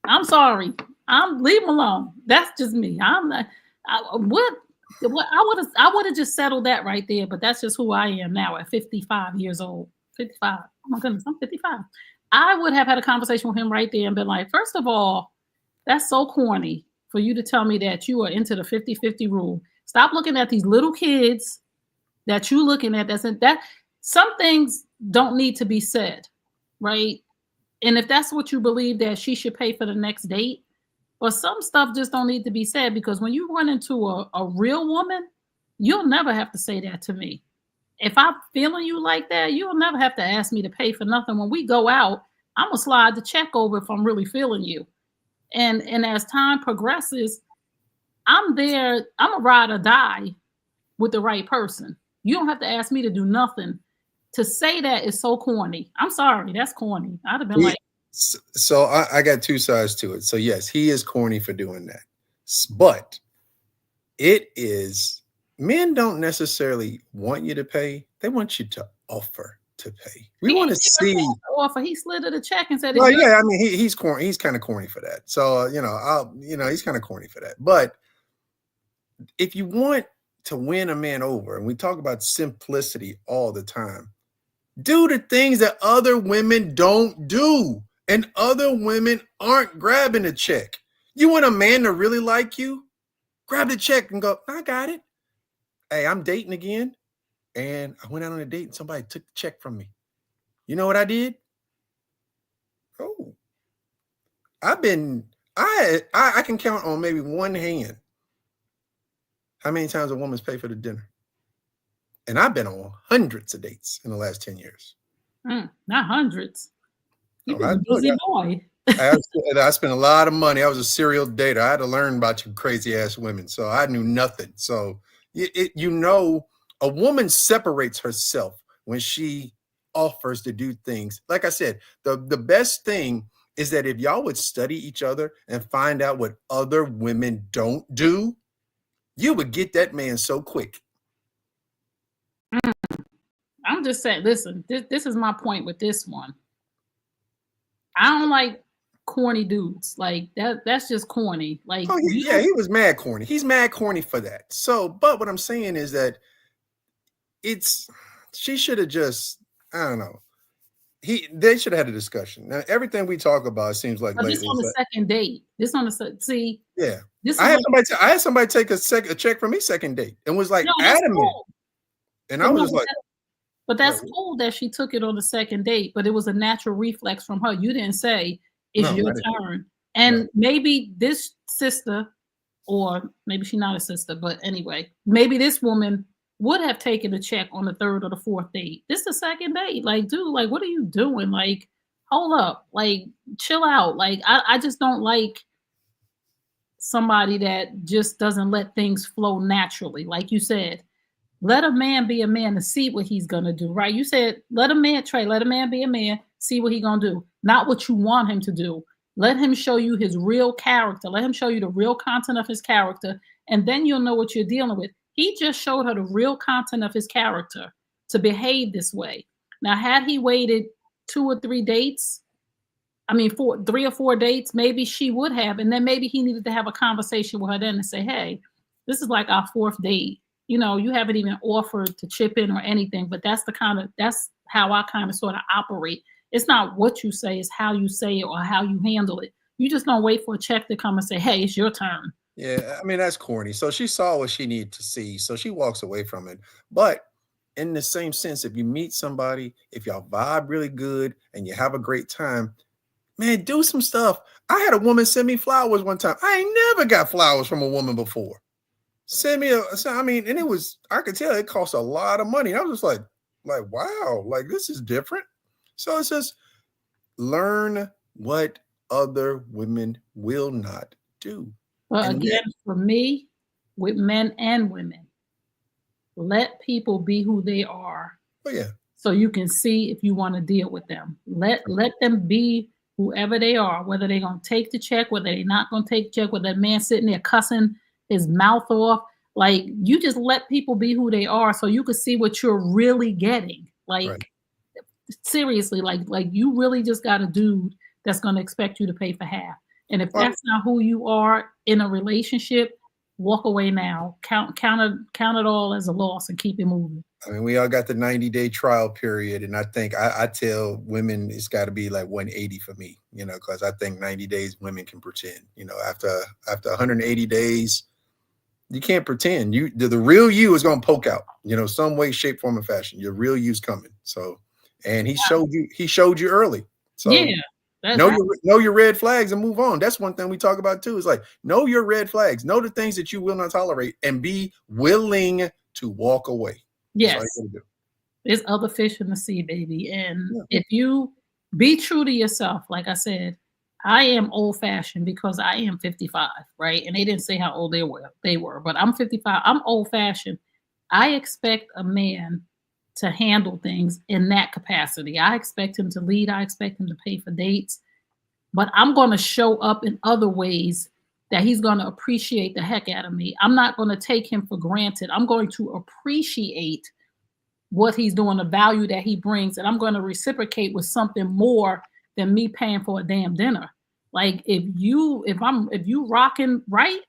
I'm sorry. Leave him alone. That's just me. I'm not. I would have just settled that right there. But that's just who I am now at 55 years old. 55. Oh my goodness, I'm 55. I would have had a conversation with him right there and been like, first of all, that's so corny for you to tell me that you are into the 50-50 rule. Stop looking at these little kids that you looking at. That some things don't need to be said, right? And if that's what you believe, that she should pay for the next date, but some stuff just don't need to be said, because when you run into a real woman, you'll never have to say that to me. If I'm feeling you like that, you'll never have to ask me to pay for nothing. When we go out, I'm going to slide the check over if I'm really feeling you. And as time progresses, I'm there. I'm a ride or die with the right person. You don't have to ask me to do nothing to say that is so corny. I'm sorry, that's corny. I'd have been like, so I got two sides to it. So yes, he is corny for doing that, but it is, men don't necessarily want you to pay. They want you to offer to pay. We want to see offer. He slid her the check and said, well, yeah, I mean, he's corny. He's kind of corny for that. So, he's kind of corny for that. But if you want to win a man over, and we talk about simplicity all the time, do the things that other women don't do. And other women aren't grabbing a check. You want a man to really like you? Grab the check and go, I got it. Hey, I'm dating again. And I went out on a date and somebody took the check from me. You know what I did? Oh, I can count on maybe one hand how many times a woman's paid for the dinner. And I've been on hundreds of dates in the last 10 years. Not hundreds. You're a Oh, busy boy. I spent a lot of money. I was a serial dater. I had to learn about you crazy ass women. So I knew nothing. So, a woman separates herself when she offers to do things. Like I said, the best thing is that if y'all would study each other and find out what other women don't do, you would get that man so quick. I'm just saying, listen, this is my point with this one. I don't like corny dudes. Like that's just corny. Like, oh, he was mad corny. He's mad corny for that. So, but what I'm saying is that she should have just, I don't know. They should have had a discussion. Now, everything we talk about seems like this on the second date. This on the see. Yeah, I had somebody take a check from me second date and was like adamant, cool. And I was just like, but that's cool that she took it on the second date. But it was a natural reflex from her. You didn't say it's your turn, and maybe this sister, or maybe she's not a sister, but anyway, maybe this woman would have taken a check on the third or the fourth date. This is the second date. Like, dude, like, what are you doing? Like, hold up. Like, chill out. Like, I just don't like somebody that just doesn't let things flow naturally. Like you said, let a man be a man to see what he's going to do, right? You said, let a man be a man, see what he's going to do. Not what you want him to do. Let him show you his real character. Let him show you the real content of his character. And then you'll know what you're dealing with. He just showed her the real content of his character to behave this way. Now, had he waited 2 or 3 dates, 3 or 4 dates, maybe she would have. And then maybe he needed to have a conversation with her then and say, hey, this is like our 4th date. You know, you haven't even offered to chip in or anything, but that's how I kind of sort of operate. It's not what you say, it's how you say it or how you handle it. You just don't wait for a check to come and say, hey, it's your turn. Yeah, I mean, that's corny. So she saw what she needed to see. So she walks away from it. But in the same sense, if you meet somebody, if y'all vibe really good and you have a great time, man, do some stuff. I had a woman send me flowers one time. I ain't never got flowers from a woman before. Send me and it was, I could tell it cost a lot of money. I was just like, wow, like this is different. So it's just learn what other women will not do. Well, again, for me, with men and women, let people be who they are. Oh, yeah. So you can see if you want to deal with them. Let them be whoever they are, whether they're going to take the check, whether they're not going to take the check, whether that man sitting there cussing his mouth off. Like, you just let people be who they are so you can see what you're really getting. Like, seriously, like you really just got a dude that's going to expect you to pay for half. And if that's not who you are in a relationship, walk away now. Count it all as a loss and keep it moving. I mean, we all got the 90-day trial period. And I think I tell women it's got to be like 180 for me, because I think 90 days women can pretend. After 180 days, you can't pretend. The real you is going to poke out, some way, shape, form, and fashion. Your real you's coming. So, and he showed you early. So yeah. Know your red flags and move on. That's one thing we talk about too. Is like, know your red flags, know the things that you will not tolerate, and be willing to walk away. Yes, there's other fish in the sea, baby. And if you be true to yourself, like I said, I am old fashioned because I am 55, right? And they didn't say how old they were, but I'm 55. I'm old fashioned. I expect a man to handle things in that capacity. I expect him to lead. I expect him to pay for dates, but I'm going to show up in other ways that he's going to appreciate the heck out of me. I'm not going to take him for granted. I'm going to appreciate what he's doing, the value that he brings, and I'm going to reciprocate with something more than me paying for a damn dinner. Like if you rocking right,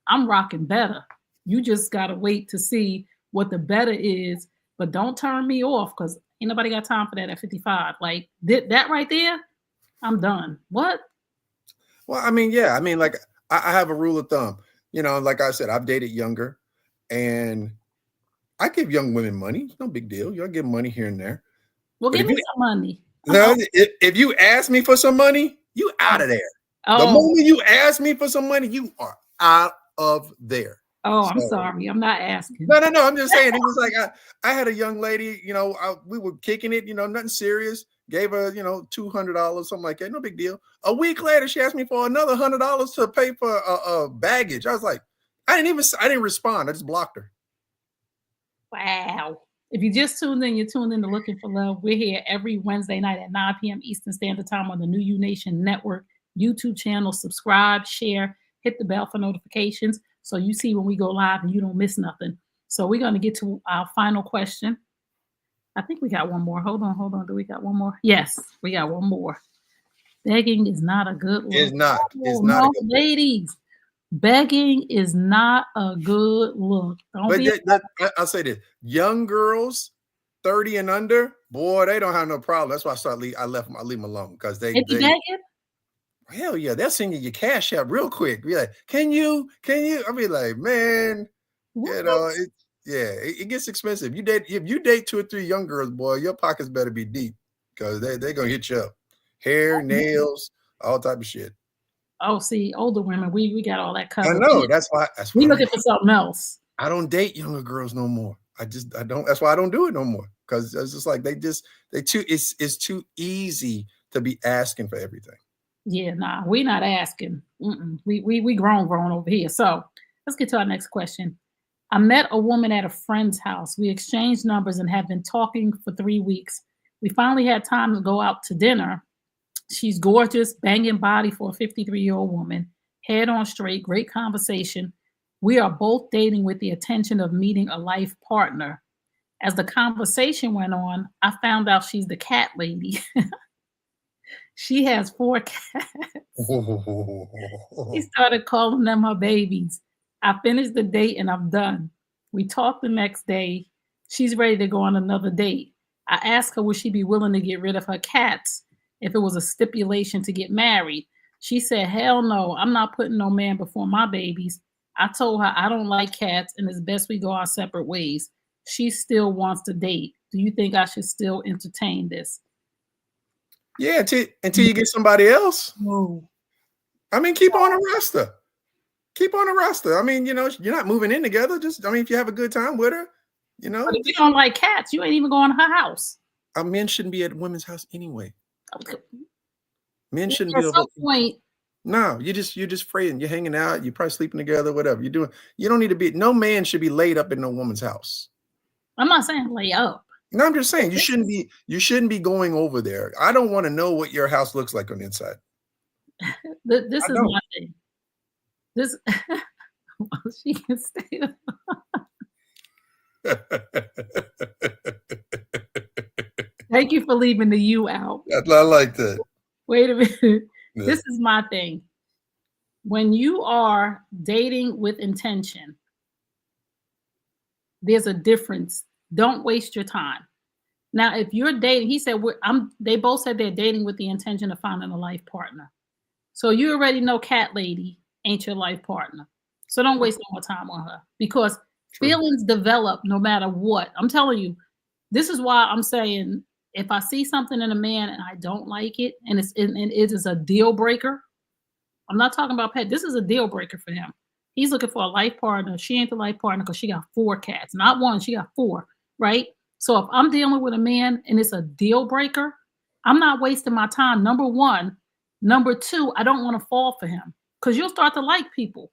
I'm rocking better. You just got to wait to see what the better is, but don't turn me off because ain't nobody got time for that at 55. Like that right there, I'm done. What? Well, I mean, yeah. I mean, like I have a rule of thumb. You know, like I said, I've dated younger, and I give young women money. It's no big deal. You'll give money here and there. Well, give me some money. No, if you ask me for some money, you out of there. The moment you ask me for some money, you are out of there. Oh, I'm sorry. I'm not asking. No. I'm just saying. It was like I had a young lady, you know, we were kicking it, you know, nothing serious. Gave her, you know, $200, something like that. No big deal. A week later, she asked me for another $100 to pay for baggage. I was like, I didn't respond. I just blocked her. Wow. If you just tuned in, you're tuned in to Looking for Love. We're here every Wednesday night at 9 p.m. Eastern Standard Time on the New U Nation Network YouTube channel. Subscribe, share, hit the bell for notifications so you see when we go live and you don't miss nothing. So we're going to get to our final question. I think we got one more. Hold on. Do we got one more? Yes, we got one more. Begging is not a good look. It's not. It's not. No, ladies. Begging is not a good look. I'll say this: young girls, 30 and under, boy, they don't have no problem. That's why I leave them alone because they begging. Hell yeah, they'll send you your cash app real quick. Be like, can you? I be like, man, what? You know, it gets expensive. If you date 2 or 3 young girls, boy, your pockets better be deep because they're gonna hit you up. Hair, nails, all type of shit. Oh, see, older women, we got all that covered. I know. That's why we looking for something else. I don't date younger girls no more. I don't. That's why I don't do it no more. Because it's just like it's too easy to be asking for everything. Yeah, nah, we're not asking. We grown over here. So let's get to our next question. I met a woman at a friend's house. We exchanged numbers and have been talking for 3 weeks. We finally had time to go out to dinner. She's gorgeous, banging body for a 53-year-old woman, head on straight, great conversation. We are both dating with the intention of meeting a life partner. As the conversation went on, I found out she's the cat lady. She has 4 cats. She started calling them her babies. I finished the date and I'm done. We talked the next day. She's ready to go on another date. I asked her would she be willing to get rid of her cats if it was a stipulation to get married. She said, hell no, I'm not putting no man before my babies. I told her I don't like cats and it's best we go our separate ways. She still wants to date. Do you think I should still entertain this? Yeah, until you get somebody else. Whoa. I mean, keep on the roster. Keep on the roster. I mean, you know, you're not moving in together. If you have a good time with her, you know. But if you don't like cats, you ain't even going to her house. Men shouldn't be at women's house anyway. Men shouldn't be at some point. No, you're just friends. You're hanging out. You're probably sleeping together. Whatever you're doing, you don't need to be. No man should be laid up in no woman's house. I'm not saying lay up. No, I'm just saying you shouldn't be going over there. I don't want to know what your house looks like on the inside. This is my thing. This she can stay. Thank you for leaving the you out. I like that. Wait a minute. Yeah. This is my thing. When you are dating with intention, there's a difference. Don't waste your time. Now, if you're dating, he said, they both said they're dating with the intention of finding a life partner. So you already know cat lady ain't your life partner. So don't waste no more time on her because feelings develop no matter what. I'm telling you, this is why I'm saying if I see something in a man and I don't like it and it is a deal breaker, I'm not talking about pet. This is a deal breaker for him. He's looking for a life partner. She ain't the life partner because she got 4 cats. Not 1, she got 4, right? So if I'm dealing with a man and it's a deal breaker, I'm not wasting my time, number 1. Number 2, I don't want to fall for him because you'll start to like people.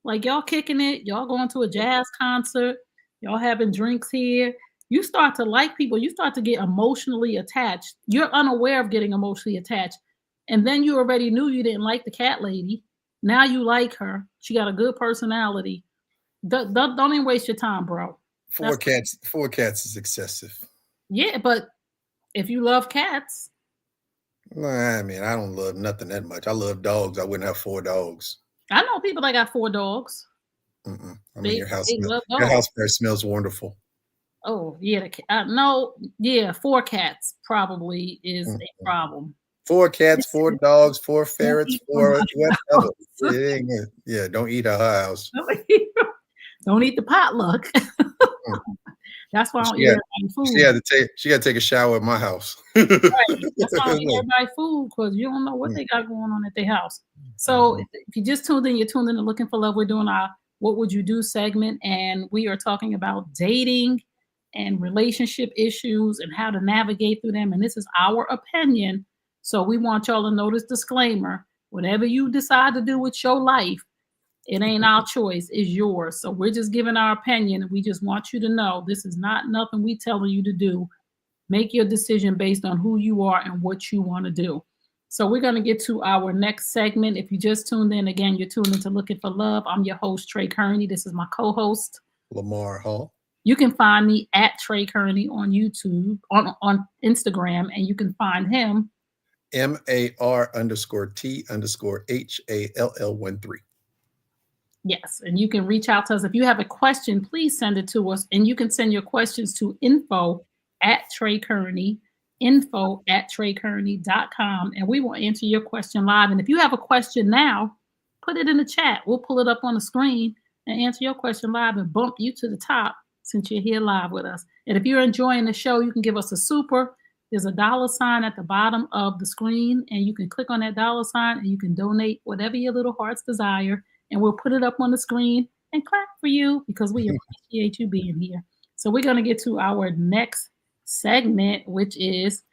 Like y'all kicking it, y'all going to a jazz concert, y'all having drinks here, you start to like people, you start to get emotionally attached. You're unaware of getting emotionally attached. And then you already knew you didn't like the cat lady. Now you like her. She got a good personality. Don't even waste your time, bro. Four cats is excessive. Yeah, but if you love cats. Nah, I mean, I don't love nothing that much. I love dogs. I wouldn't have 4 dogs. I know people that got 4 dogs. I mean, your house probably smells wonderful. Oh, yeah. No, yeah, 4 cats probably is a problem. 4 cats, 4 dogs, 4 ferrets, 4 whatever. Yeah, don't eat at her house. Don't eat the potluck. That's why I don't eat everybody's food. She got to take a shower at my house. Right. That's why I don't eat everybody's food, because you don't know what they got going on at their house. So if you just tuned in, you're tuned in to Looking for Love. We're doing our What Would You Do segment, and we are talking about dating and relationship issues and how to navigate through them. And this is our opinion. So we want y'all to know this disclaimer. Whatever you decide to do with your life, it ain't our choice, it's yours. So we're just giving our opinion, and we just want you to know this is not nothing we telling you to do. Make your decision based on who you are and what you want to do. So we're going to get to our next segment. If you just tuned in, again, you're tuned into Looking for Love. I'm your host, Tray Kearney. This is my co-host, Lamar Hall. You can find me at Tray Kearney on YouTube, on Instagram, and you can find him MAR_T_HALL13. Yes, and you can reach out to us. If you have a question, please send it to us. And you can send your questions to info@TrayKearney, info@TrayKearney.com. And we will answer your question live. And if you have a question now, put it in the chat. We'll pull it up on the screen and answer your question live and bump you to the top since you're here live with us. And if you're enjoying the show, you can give us a super. There's a $sign at the bottom of the screen, and you can click on that $sign and you can donate whatever your little heart's desire. And we'll put it up on the screen and clap for you because we appreciate you being here. So we're going to get to our next segment, which is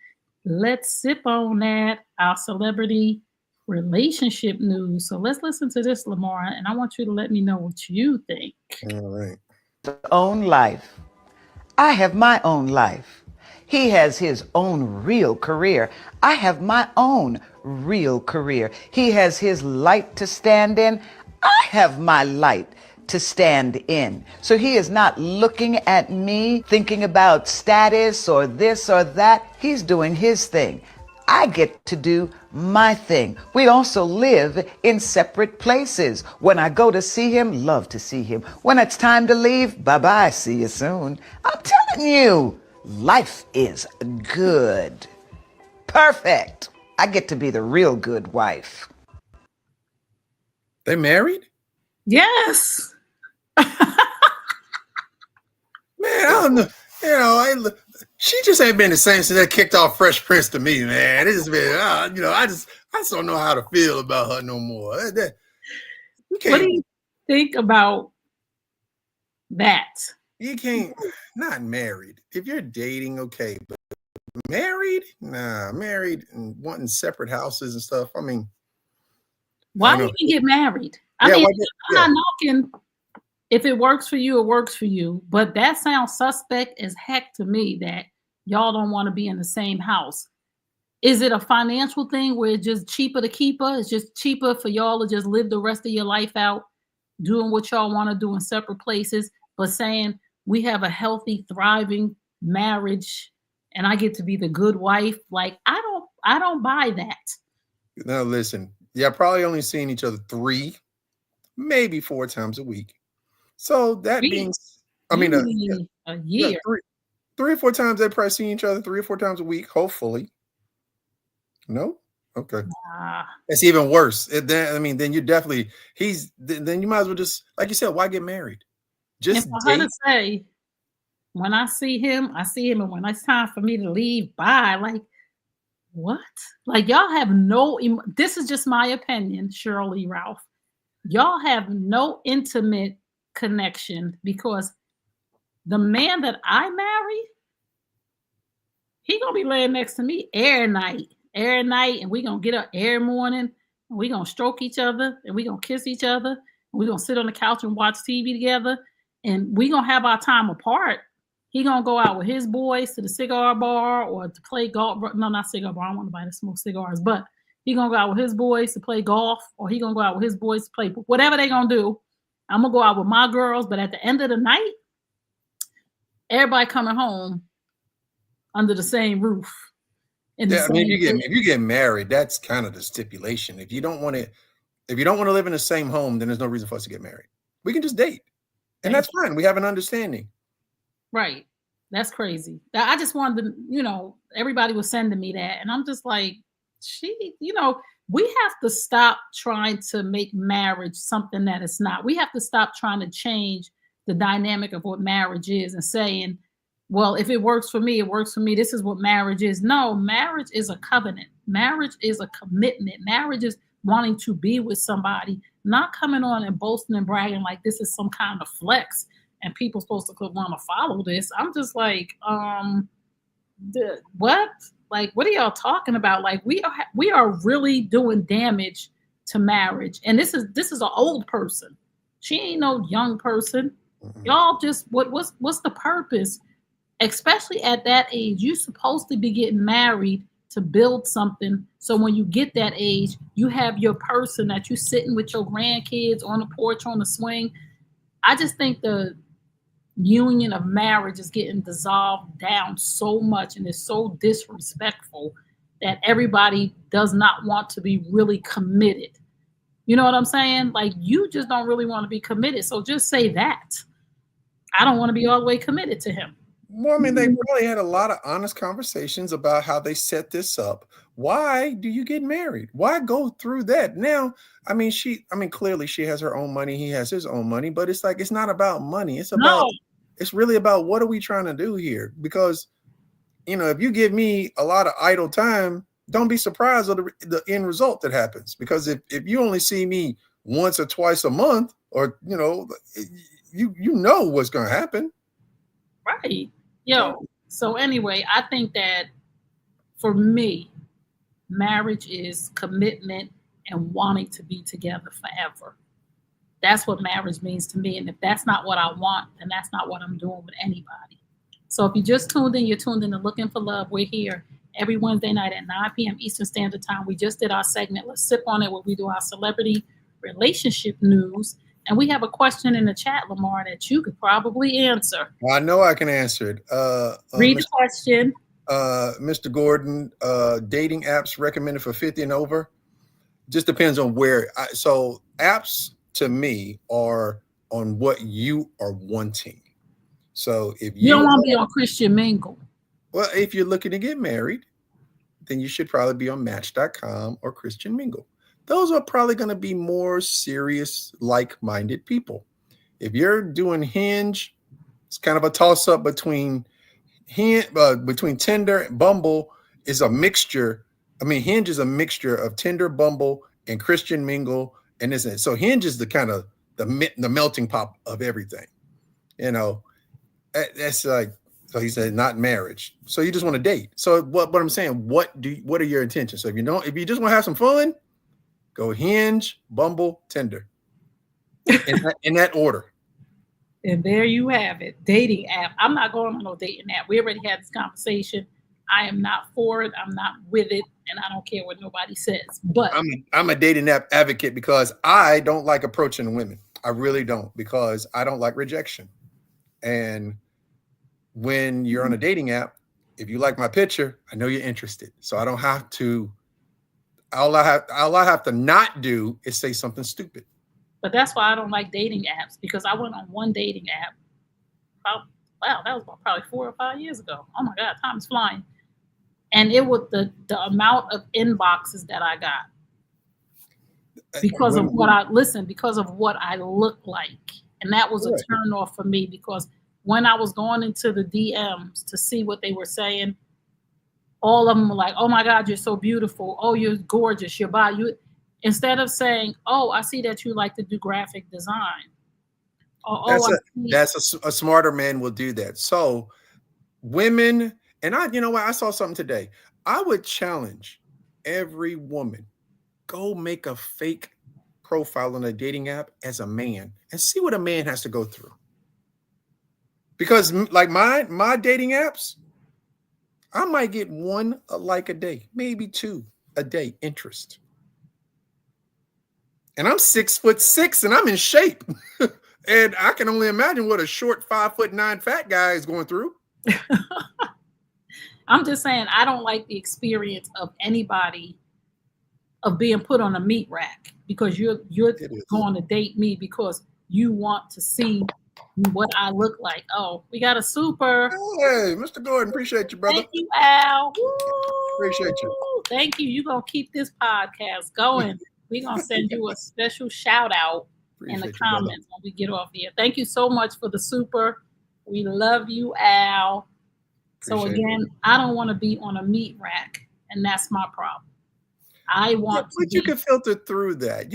Let's Sip on That, our celebrity relationship news. So let's listen to this, Lamar, and I want you to let me know what you think. All right. Own life. I have my own life. He has his own real career. I have my own real career. He has his light to stand in. I have my light to stand in. So he is not looking at me, thinking about status or this or that. He's doing his thing. I get to do my thing. We also live in separate places. When I go to see him, love to see him. When it's time to leave, bye-bye, see you soon. I'm telling you, life is good. Perfect. I get to be the real good wife. They married? Yes. Man, I don't know. She just ain't been the same since they kicked off Fresh Prince to me, man. It's been, I just don't know how to feel about her no more. What do you think about that? You can't, not married. If you're dating, okay, but married? Nah, married and wanting separate houses and stuff. I mean, why do you get married? I'm not knocking. If it works for you, it works for you. But that sounds suspect as heck to me that y'all don't want to be in the same house. Is it a financial thing where it's just cheaper to keep her? It's just cheaper for y'all to just live the rest of your life out doing what y'all want to do in separate places, but saying we have a healthy, thriving marriage and I get to be the good wife? Like, I don't buy that. Now listen, yeah, probably only seeing each other 3, maybe 4 times a week. So that means, a year. Yeah, 3 or 4 times they probably see each other 3 or 4 times a week, hopefully. No? Okay. It's even worse. Then you're definitely, then you might as well just, like you said, why get married? Just and for her to say, when I see him, and when it's time for me to leave, bye. Like, what? Like, y'all have this is just my opinion, Shirley Ralph. Y'all have no intimate connection, because the man that I marry, he gonna be laying next to me every night, and we gonna get up every morning, and we gonna stroke each other, and we gonna kiss each other, and we gonna sit on the couch and watch TV together, and we gonna have our time apart. He gonna go out with his boys to the cigar bar or to play golf. No, not cigar bar. I don't want nobody to smoke cigars, but he gonna go out with his boys to play golf, or he gonna go out with his boys to play whatever they gonna do. I'm gonna go out with my girls, but at the end of the night, everybody coming home under the same roof. Yeah, I mean, if you get married, that's kind of the stipulation. If you don't want to live in the same home, then there's no reason for us to get married. We can just date, and that's fine. We have an understanding. Right. That's crazy. I just wanted to, everybody was sending me that. And I'm just like, we have to stop trying to make marriage something that it's not. We have to stop trying to change the dynamic of what marriage is and saying, well, if it works for me, it works for me. This is what marriage is. No, marriage is a covenant. Marriage is a commitment. Marriage is wanting to be with somebody, not coming on and boasting and bragging like this is some kind of flex. And people supposed to want to follow this. I'm just like, what? Like, what are y'all talking about? Like, we are really doing damage to marriage. And this is an old person. She ain't no young person. Mm-hmm. Y'all just what's the purpose? Especially at that age, you're supposed to be getting married to build something. So when you get that age, you have your person that you sitting with your grandkids on the porch on the swing. I just think the union of marriage is getting dissolved down so much and is so disrespectful that everybody does not want to be really committed. You know what I'm saying? Like, you just don't really want to be committed. So just say that. I don't want to be all the way committed to him. Well, I mean, they probably had a lot of honest conversations about how they set this up. Why do you get married? Why go through that? Now, clearly she has her own money. He has his own money, but it's like, it's not about money. It's really about what are we trying to do here? Because, if you give me a lot of idle time, don't be surprised at the end result that happens. Because if you only see me once or twice a month, or, you know what's going to happen. Right. So anyway, I think that for me, marriage is commitment and wanting to be together forever. That's what marriage means to me. And if that's not what I want, then that's not what I'm doing with anybody. So if you just tuned in, you're tuned in to Looking for Love. We're here every Wednesday night at 9 p.m. Eastern Standard Time. We just did our segment, Let's Sip on It, where we do our celebrity relationship news. And we have a question in the chat, Lamar, that you could probably answer. I know I can answer it. Read the question. Mr. Gordon, dating apps recommended for 50 and over? Just depends on where. So apps to me are on what you are wanting. So if you don't want to be on Christian Mingle. Well, if you're looking to get married, then you should probably be on Match.com or Christian Mingle. Those are probably going to be more serious, like-minded people. If you're doing Hinge, it's kind of a toss-up between Tinder and Bumble. Is a mixture. I mean, Hinge is a mixture of Tinder, Bumble, and Christian Mingle, and isn't it? So Hinge is the kind of the melting pot of everything. That's like. So he said, not marriage. So you just want to date. So what I'm saying, what are your intentions? So if you just want to have some fun, go Hinge, Bumble, Tinder, in that order. And there you have it. Dating app. I'm not going on no dating app. We already had this conversation. I am not for it. I'm not with it. And I don't care what nobody says. But I'm a dating app advocate because I don't like approaching women. I really don't, because I don't like rejection. And when you're on a dating app, if you like my picture, I know you're interested. So I don't have to. All I have to not do is say something stupid. But that's why I don't like dating apps, because I went on one dating app. That was probably 4 or 5 years ago. Oh my God, time is flying. And it was the amount of inboxes that I got because of what I look like. And that was a turn off for me, because when I was going into the DMs to see what they were saying, all of them were like, oh my God, you're so beautiful. Oh, you're gorgeous. Your body. Instead of saying, oh, I see that you like to do graphic design. That's a smarter man will do that. So women, and I saw something today. I would challenge every woman, go make a fake profile on a dating app as a man and see what a man has to go through. Because like my dating apps, I might get one like a day, maybe two a day interest. And I'm 6'6" and I'm in shape. And I can only imagine what a short 5'9" fat guy is going through. I'm just saying, I don't like the experience of anybody of being put on a meat rack because you're going to date me because you want to see what I look like. Oh, we got a super. Hey, Mr. Gordon, appreciate you, brother. Thank you, Al. Woo! Appreciate you. Thank you. You're going to keep this podcast going. We're going to send you a special shout out in the comments when we get off here. Thank you so much for the super. We love you, Al. So again, I don't want to be on a meat rack, and that's my problem. I want to. But you can filter through that.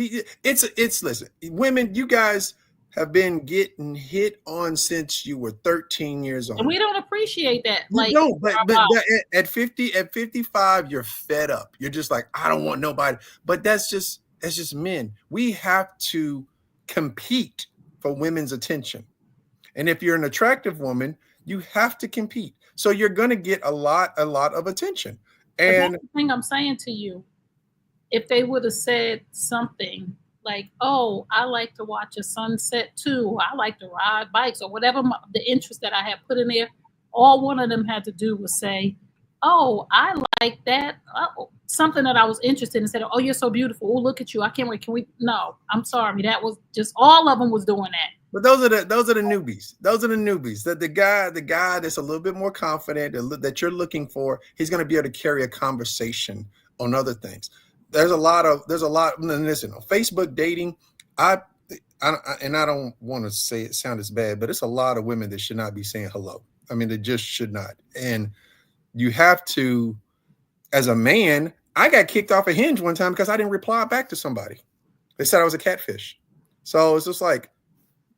It's listen, women, you guys have been getting hit on since you were 13 years old. And we don't appreciate that. You don't, but at 50, at 55, you're fed up. You're just like, I don't want nobody. But that's just men. We have to compete for women's attention. And if you're an attractive woman, you have to compete. So you're going to get a lot of attention. And that's the thing I'm saying to you, if they would have said something like, oh, I like to watch a sunset too, I like to ride bikes, or whatever the interest that I had put in there, all one of them had to do was say, oh, I like that. Oh, something that I was interested in, said, oh, you're so beautiful. Oh, look at you. I can't wait. Can we? No, I'm sorry. That was just all of them was doing that. But those are the newbies. Those are the newbies. That the guy that's a little bit more confident that you're looking for, he's going to be able to carry a conversation on other things. There's a lot. Listen, on Facebook dating, I don't want to say it sound as bad, but it's a lot of women that should not be saying hello. I mean, they just should not. And you have to, as a man, I got kicked off a Hinge one time because I didn't reply back to somebody. They said I was a catfish. So it's just like,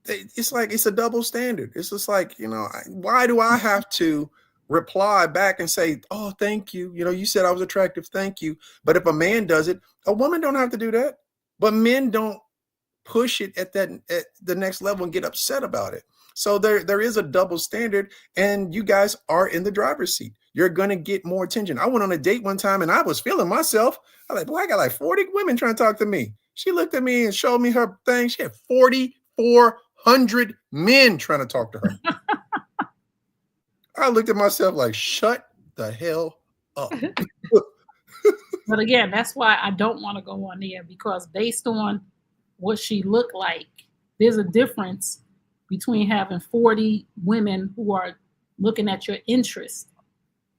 it's a double standard. It's just like, why do I have to reply back and say, oh, thank you. You said I was attractive. Thank you. But if a man does it, a woman don't have to do that. But men don't push it at the next level and get upset about it. So there is a double standard, and you guys are in the driver's seat. You're going to get more attention. I went on a date one time and I was feeling myself. I was like, boy, I got like 40 women trying to talk to me. She looked at me and showed me her thing. She had 4,400 men trying to talk to her. I looked at myself like, shut the hell up. But again, that's why I don't want to go on there, because based on what she looked like, there's a difference between having 40 women who are looking at your interest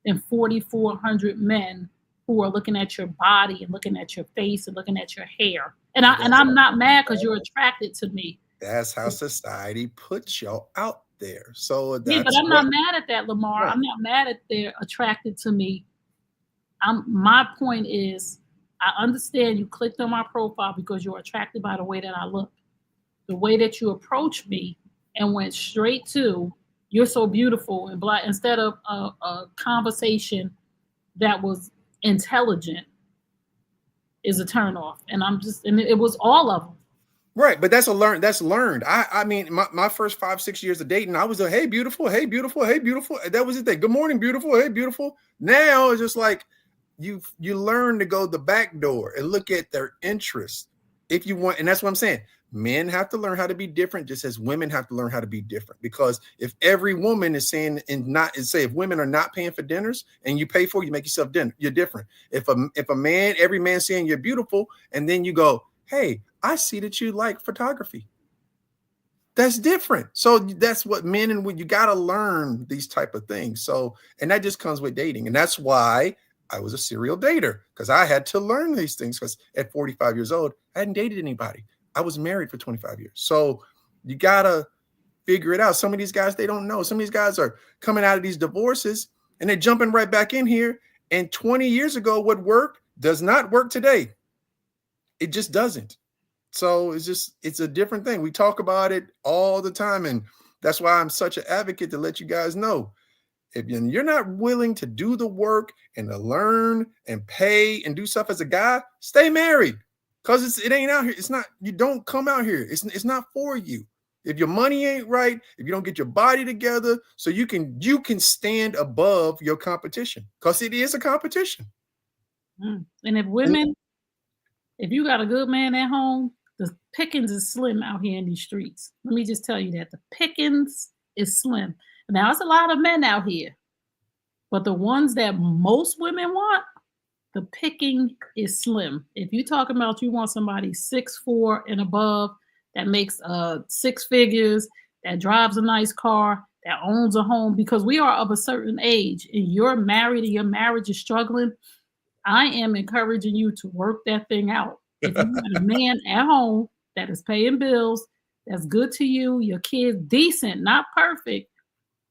and 4,400 men who are looking at your body and looking at your face and looking at your hair. And I'm not mad because you're attracted to me. That's how society puts y'all out there. So yeah, but I'm not mad at that, Lamar. Right. I'm not mad at they're attracted to me. My point is, I understand you clicked on my profile because you're attracted by the way that I look. The way that you approached me and went straight to, you're so beautiful and black, instead of a conversation that was intelligent, is a turnoff. And it was all of them. Right, but that's learned. I mean, my first 5-6 years of dating, I was a hey beautiful, hey beautiful, hey beautiful. That was the thing. Good morning, beautiful, hey beautiful. Now it's just like you learn to go the back door and look at their interests if you want. And that's what I'm saying. Men have to learn how to be different, just as women have to learn how to be different. Because if every woman is saying if women are not paying for dinners and you pay for it, you make yourself dinner, you're different. If every man saying you're beautiful, and then you go, hey, I see that you like photography. That's different. So that's what men and you got to learn these type of things. So, and that just comes with dating. And that's why I was a serial dater, because I had to learn these things, because at 45 years old, I hadn't dated anybody. I was married for 25 years. So you got to figure it out. Some of these guys, they don't know. Some of these guys are coming out of these divorces and they're jumping right back in here. And 20 years ago, what worked does not work today. It just doesn't. So it's a different thing. We talk about it all the time. And that's why I'm such an advocate to let you guys know, if you're not willing to do the work and to learn and pay and do stuff as a guy, stay married, because it ain't out here. It's not, you don't come out here. It's not for you. If your money ain't right, if you don't get your body together, so you can stand above your competition, because it is a competition. And if you got a good man at home, the pickings is slim out here in these streets. Let me just tell you that the pickings is slim. Now, there's a lot of men out here, but the ones that most women want, the picking is slim. If you're talking about you want somebody 6'4" and above that makes 6 figures, that drives a nice car, that owns a home, because we are of a certain age and you're married and your marriage is struggling, I am encouraging you to work that thing out. If you got a man at home that is paying bills, that's good to you, your kids decent, not perfect,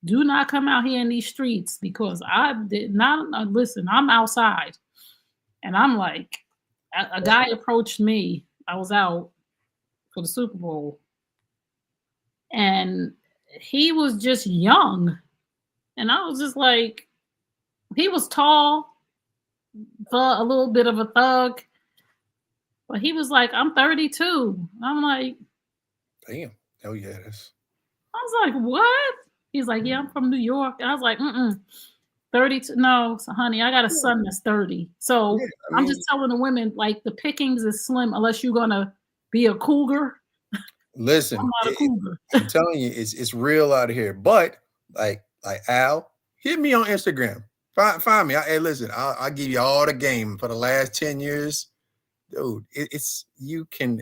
do not come out here in these streets, because I did not listen. I'm outside and I'm like, a guy approached me. I was out for the Super Bowl and he was just young. And I was just like, he was tall, a little bit of a thug, but he was like, I'm 32. I'm like, damn. Oh yeah, that's. I was like, what? He's like, yeah, I'm from New York. And I was like, 32. No, so honey, I got a son that's 30. So yeah, I'm just telling the women, like, the pickings is slim unless you're gonna be a cougar. Listen, I'm not a cougar. I'm telling you, it's real out here. But like Al, hit me on Instagram. Find me. Hey, listen, I'll give you all the game for the last 10 years. Dude, it's you can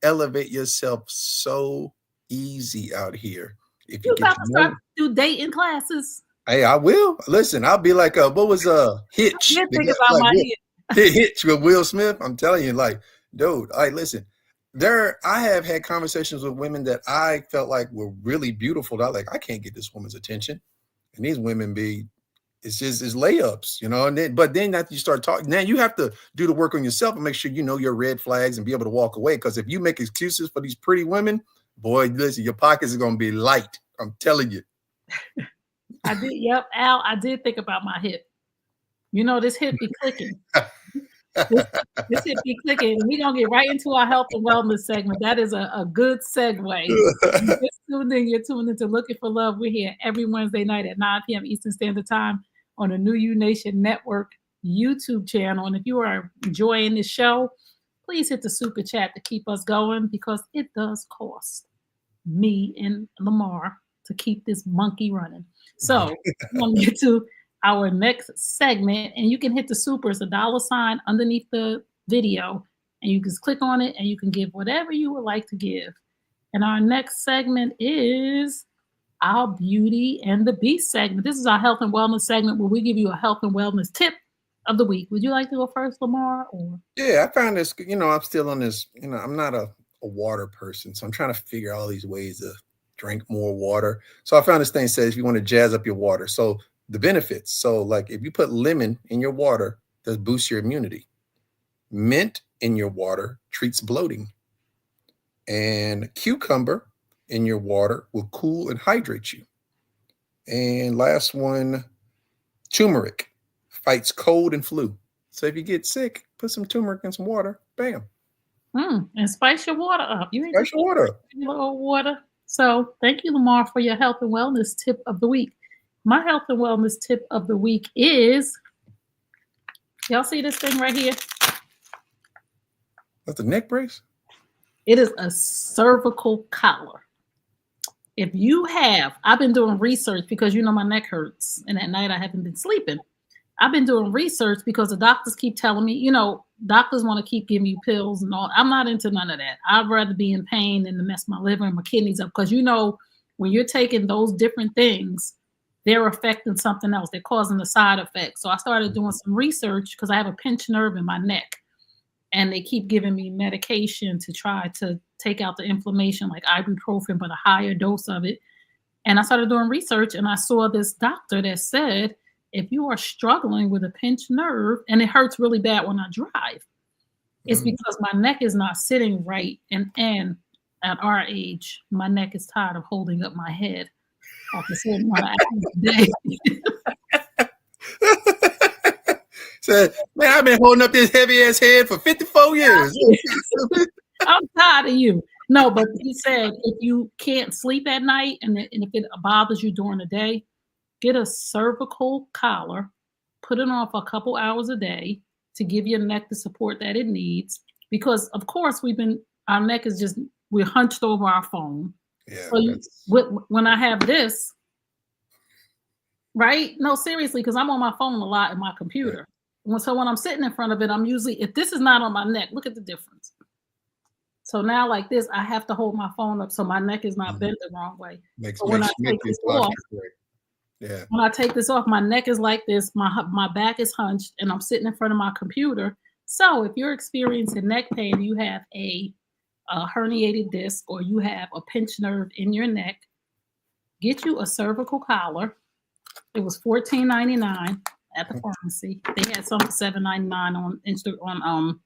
elevate yourself so easy out here. If you about to start do dating classes. Hey, I will. Listen, I'll be like, what was Hitch? I think about my Hitch with Will Smith. I'm telling you, like, dude, listen. I have had conversations with women that I felt like were really beautiful. That like, I can't get this woman's attention. And these women it's layups, you know. And but then after you start talking, now you have to do the work on yourself and make sure you know your red flags and be able to walk away. Because if you make excuses for these pretty women, boy, listen, your pockets are gonna be light. I'm telling you. I did. Yep, Al. I did think about my hip. You know, this hip be clicking. This hip be clicking. We're gonna get right into our health and wellness segment. That is a good segue. You're tuned into Looking for Love. We're here every Wednesday night at 9 p.m. Eastern Standard Time on the New You Nation Network YouTube channel. And if you are enjoying this show, please hit the super chat to keep us going, because it does cost me and Lamar to keep this monkey running. So I'm going to get to our next segment, and you can hit the super. It's a $sign underneath the video, and you just click on it and you can give whatever you would like to give. And our next segment is our Beauty and the Beast segment. This is our health and wellness segment where we give you a health and wellness tip of the week. Would you like to go first, Lamar? Or? Yeah, I found this, I'm still on this, I'm not a water person, so I'm trying to figure out all these ways to drink more water. So I found this thing says if you want to jazz up your water. So the benefits. So like if you put lemon in your water, that boosts your immunity. Mint in your water treats bloating. And cucumber in your water will cool and hydrate you. And last one, turmeric fights cold and flu. So if you get sick, put some turmeric in some water. Bam. And spice your water up. You spice your water up. Water. So thank you, Lamar, for your health and wellness tip of the week. My health and wellness tip of the week is, y'all see this thing right here? That's a neck brace? It is a cervical collar. If you have, I've been doing research because my neck hurts and at night I haven't been sleeping. I've been doing research because the doctors keep telling me, doctors want to keep giving you pills and all. I'm not into none of that. I'd rather be in pain than to mess my liver and my kidneys up, because when you're taking those different things, they're affecting something else. They're causing a side effect. So I started doing some research because I have a pinched nerve in my neck, and they keep giving me medication to try to take out the inflammation, like ibuprofen, but a higher dose of it. And I started doing research, and I saw this doctor that said, if you are struggling with a pinched nerve and it hurts really bad when I drive, it's because my neck is not sitting right. And at our age, my neck is tired of holding up my head after a certain amount of hours a day. So, man, I've been holding up this heavy ass head for 54 years. I'm tired of you. No, but he said if you can't sleep at night and if it bothers you during the day, get a cervical collar, put it on for a couple hours a day to give your neck the support that it needs. Because of course our neck is just, we're hunched over our phone. Yeah. So when I have this, right? No, seriously, because I'm on my phone a lot in my computer. Right. So when I'm sitting in front of it, I'm usually, if this is not on my neck, look at the difference. So now like this, I have to hold my phone up so my neck is not bent the wrong way. When I take this off, when I take this off, my neck is like this, my back is hunched, and I'm sitting in front of my computer. So if you're experiencing neck pain, you have a herniated disc or you have a pinched nerve in your neck, get you a cervical collar. It was $14.99 at the pharmacy. They had some $7.99 on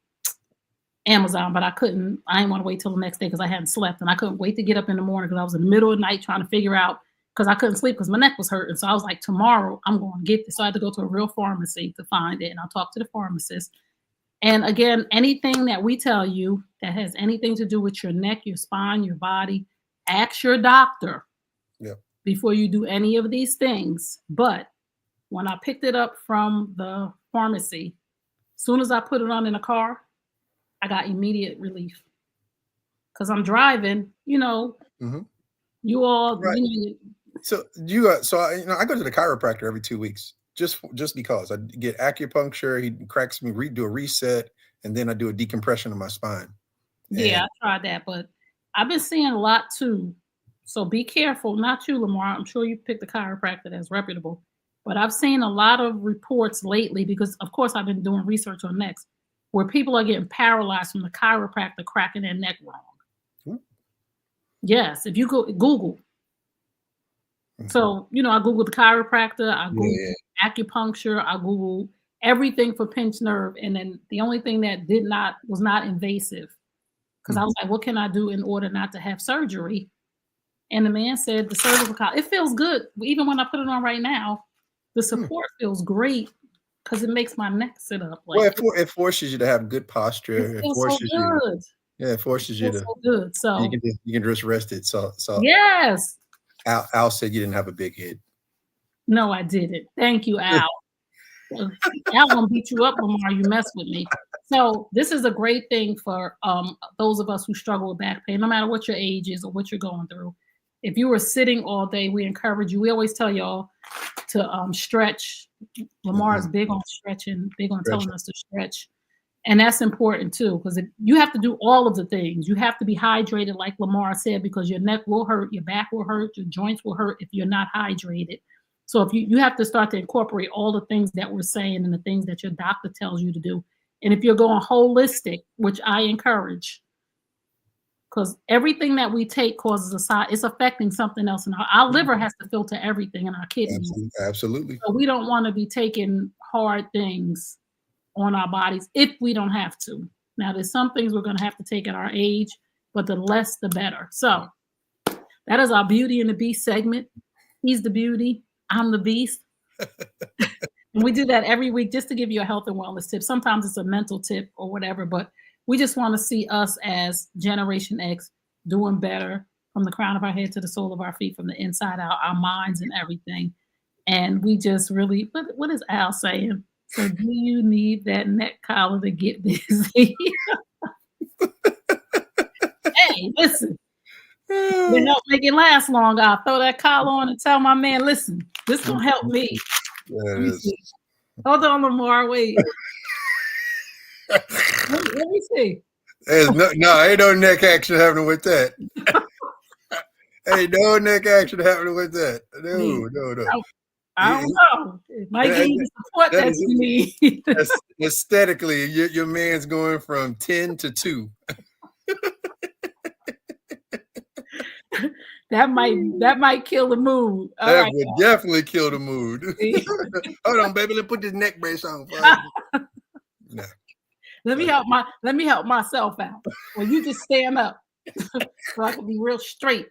Amazon, but I didn't want to wait till the next day because I hadn't slept, and I couldn't wait to get up in the morning because I was in the middle of the night trying to figure out, because I couldn't sleep because my neck was hurting. So I was like, tomorrow I'm going to get this. So I had to go to a real pharmacy to find it, and I'll talk to the pharmacist. And again, anything that we tell you that has anything to do with your neck, your spine, your body, ask your doctor before you do any of these things. But when I picked it up from the pharmacy, as soon as I put it on in the car, I got immediate relief. Because I'm driving, you all, right. So I go to the chiropractor every 2 weeks, just because I get acupuncture. He cracks me, do a reset, and then I do a decompression of my spine. Yeah, I tried that, but I've been seeing a lot too. So be careful. Not you, Lamar. I'm sure you picked a chiropractor that's reputable, but I've seen a lot of reports lately because, of course, I've been doing research on necks where people are getting paralyzed from the chiropractor cracking their neck wrong. Yes, if you go Google. So, I Googled the chiropractor, I Googled acupuncture, I Googled everything for pinched nerve. And then the only thing that was not invasive, because I was like, what can I do in order not to have surgery? And the man said the cervical collar, it feels good. Even when I put it on right now, the support feels great because it makes my neck sit up. Like, well, it forces you to have good posture. It forces you. It forces you to. So good. So you can just rest it. So yes. Al said you didn't have a big head. No, I didn't. Thank you, Al. Al gonna beat you up, Lamar. You mess with me. So this is a great thing for those of us who struggle with back pain, no matter what your age is or what you're going through. If you were sitting all day, we encourage you. We always tell y'all to stretch. Lamar is big on stretching, big on telling us to stretch. And that's important too, because you have to do all of the things. You have to be hydrated, like Lamar said, because your neck will hurt, your back will hurt, your joints will hurt if you're not hydrated. So if you have to start to incorporate all the things that we're saying and the things that your doctor tells you to do. And if you're going holistic, which I encourage, because everything that we take causes it's affecting something else. And our liver has to filter everything in our kidneys. Absolutely. So we don't want to be taking hard things on our bodies if we don't have to. Now, there's some things we're going to have to take at our age, but the less, the better. So that is our Beauty and the Beast segment. He's the beauty. I'm the beast. And we do that every week just to give you a health and wellness tip. Sometimes it's a mental tip or whatever, but we just want to see us as Generation X doing better from the crown of our head to the sole of our feet, from the inside out, our minds and everything. And we just really, what is Al saying? So do you need that neck collar to get busy? Hey, listen. To help make it last long, I'll throw that collar on and tell my man, listen, this will help me. Let me see. Hold on, Lamar, wait. let me see. There's ain't no neck action happening with that. Ain't no neck action happening with that. No. I don't know. It might give you the support that you need. Aesthetically, your man's going from 10 to 2. That might kill the mood. That would definitely kill the mood. Hold on, baby. Let's put this neck brace on. No. Let me help myself out. Well, you just stand up so I can be real straight.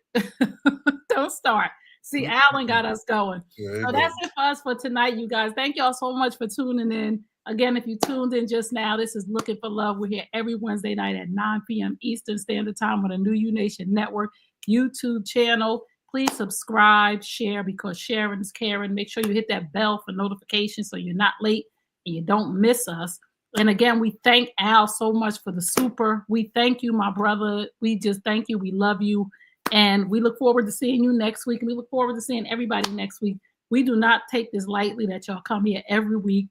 Don't start. See, Alan got us going. So that's it for us for tonight, you guys. Thank y'all so much for tuning in. Again, if you tuned in just now, this is Looking for Love. We're here every Wednesday night at 9 p.m. Eastern Standard Time on the New U Nation Network YouTube channel. Please subscribe, share, because sharing is caring. Make sure you hit that bell for notifications so you're not late and you don't miss us. And again, we thank Al so much for the super. We thank you, my brother. We just thank you. We love you. And we look forward to seeing you next week. And we look forward to seeing everybody next week. We do not take this lightly that y'all come here every week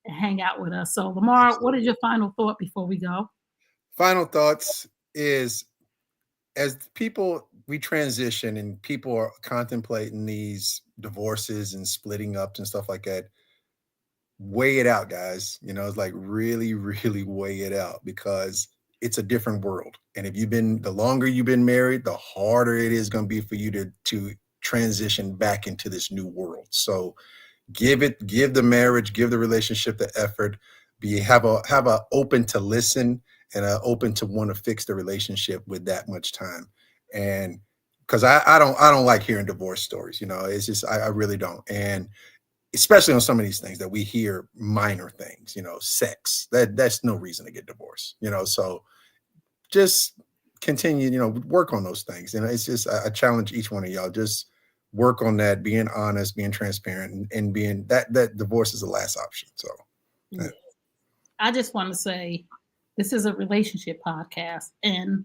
and hang out with us. So, Lamar, what is your final thought before we go? Final thoughts is, as people, we transition and people are contemplating these divorces and splitting up and stuff like that, weigh it out, guys. It's like really, really weigh it out, because it's a different world. And the longer you've been married, the harder it is going to be for you to transition back into this new world. So give the marriage, give the relationship the effort. Have a open to listen and a open to want to fix the relationship with that much time. And because I don't like hearing divorce stories. It's just I really don't. And especially on some of these things that we hear, minor things, sex, that's no reason to get divorced, so just continue, work on those things. It's just, I challenge each one of y'all, just work on that, being honest, being transparent, and being that divorce is the last option. So I just want to say, this is a relationship podcast, and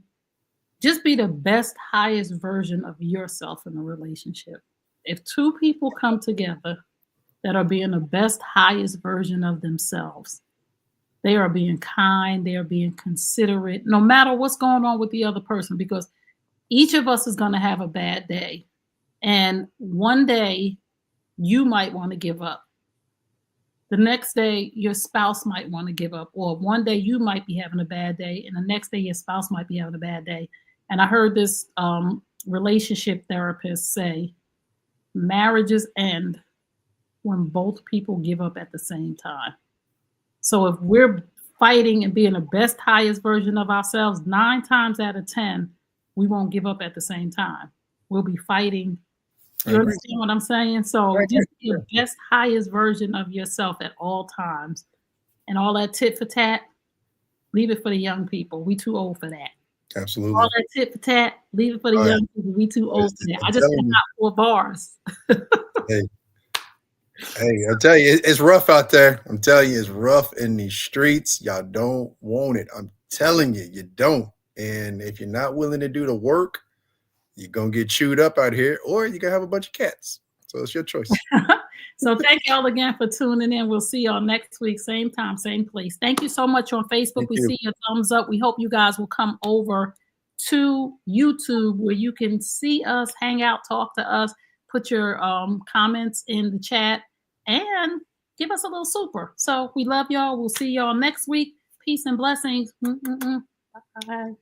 just be the best, highest version of yourself in a relationship. If two people come together that are being the best, highest version of themselves, they are being kind, they are being considerate, no matter what's going on with the other person, because each of us is going to have a bad day. And one day you might want to give up. The next day your spouse might want to give up. Or one day you might be having a bad day, and the next day your spouse might be having a bad day. And I heard this relationship therapist say, marriages end when both people give up at the same time. So if we're fighting and being the best, highest version of ourselves, 9 times out of 10, we won't give up at the same time. We'll be fighting. You understand what I'm saying? So just be the best, highest version of yourself at all times. And all that tit for tat, leave it for the young people. We too old for that. Absolutely. All that tit for tat, leave it for the young people. We too old for that. I just got 4 bars. Hey, I'll tell you, it's rough out there. I'm telling you, it's rough in these streets. Y'all don't want it. I'm telling you, you don't. And if you're not willing to do the work, you're going to get chewed up out here, or you're going to have a bunch of cats. So it's your choice. So thank y'all again for tuning in. We'll see y'all next week, same time, same place. Thank you so much on Facebook. We see your thumbs up. We hope you guys will come over to YouTube, where you can see us, hang out, talk to us, put your comments in the chat, and give us a little super. So we love y'all. We'll see y'all next week. Peace and blessings. Bye.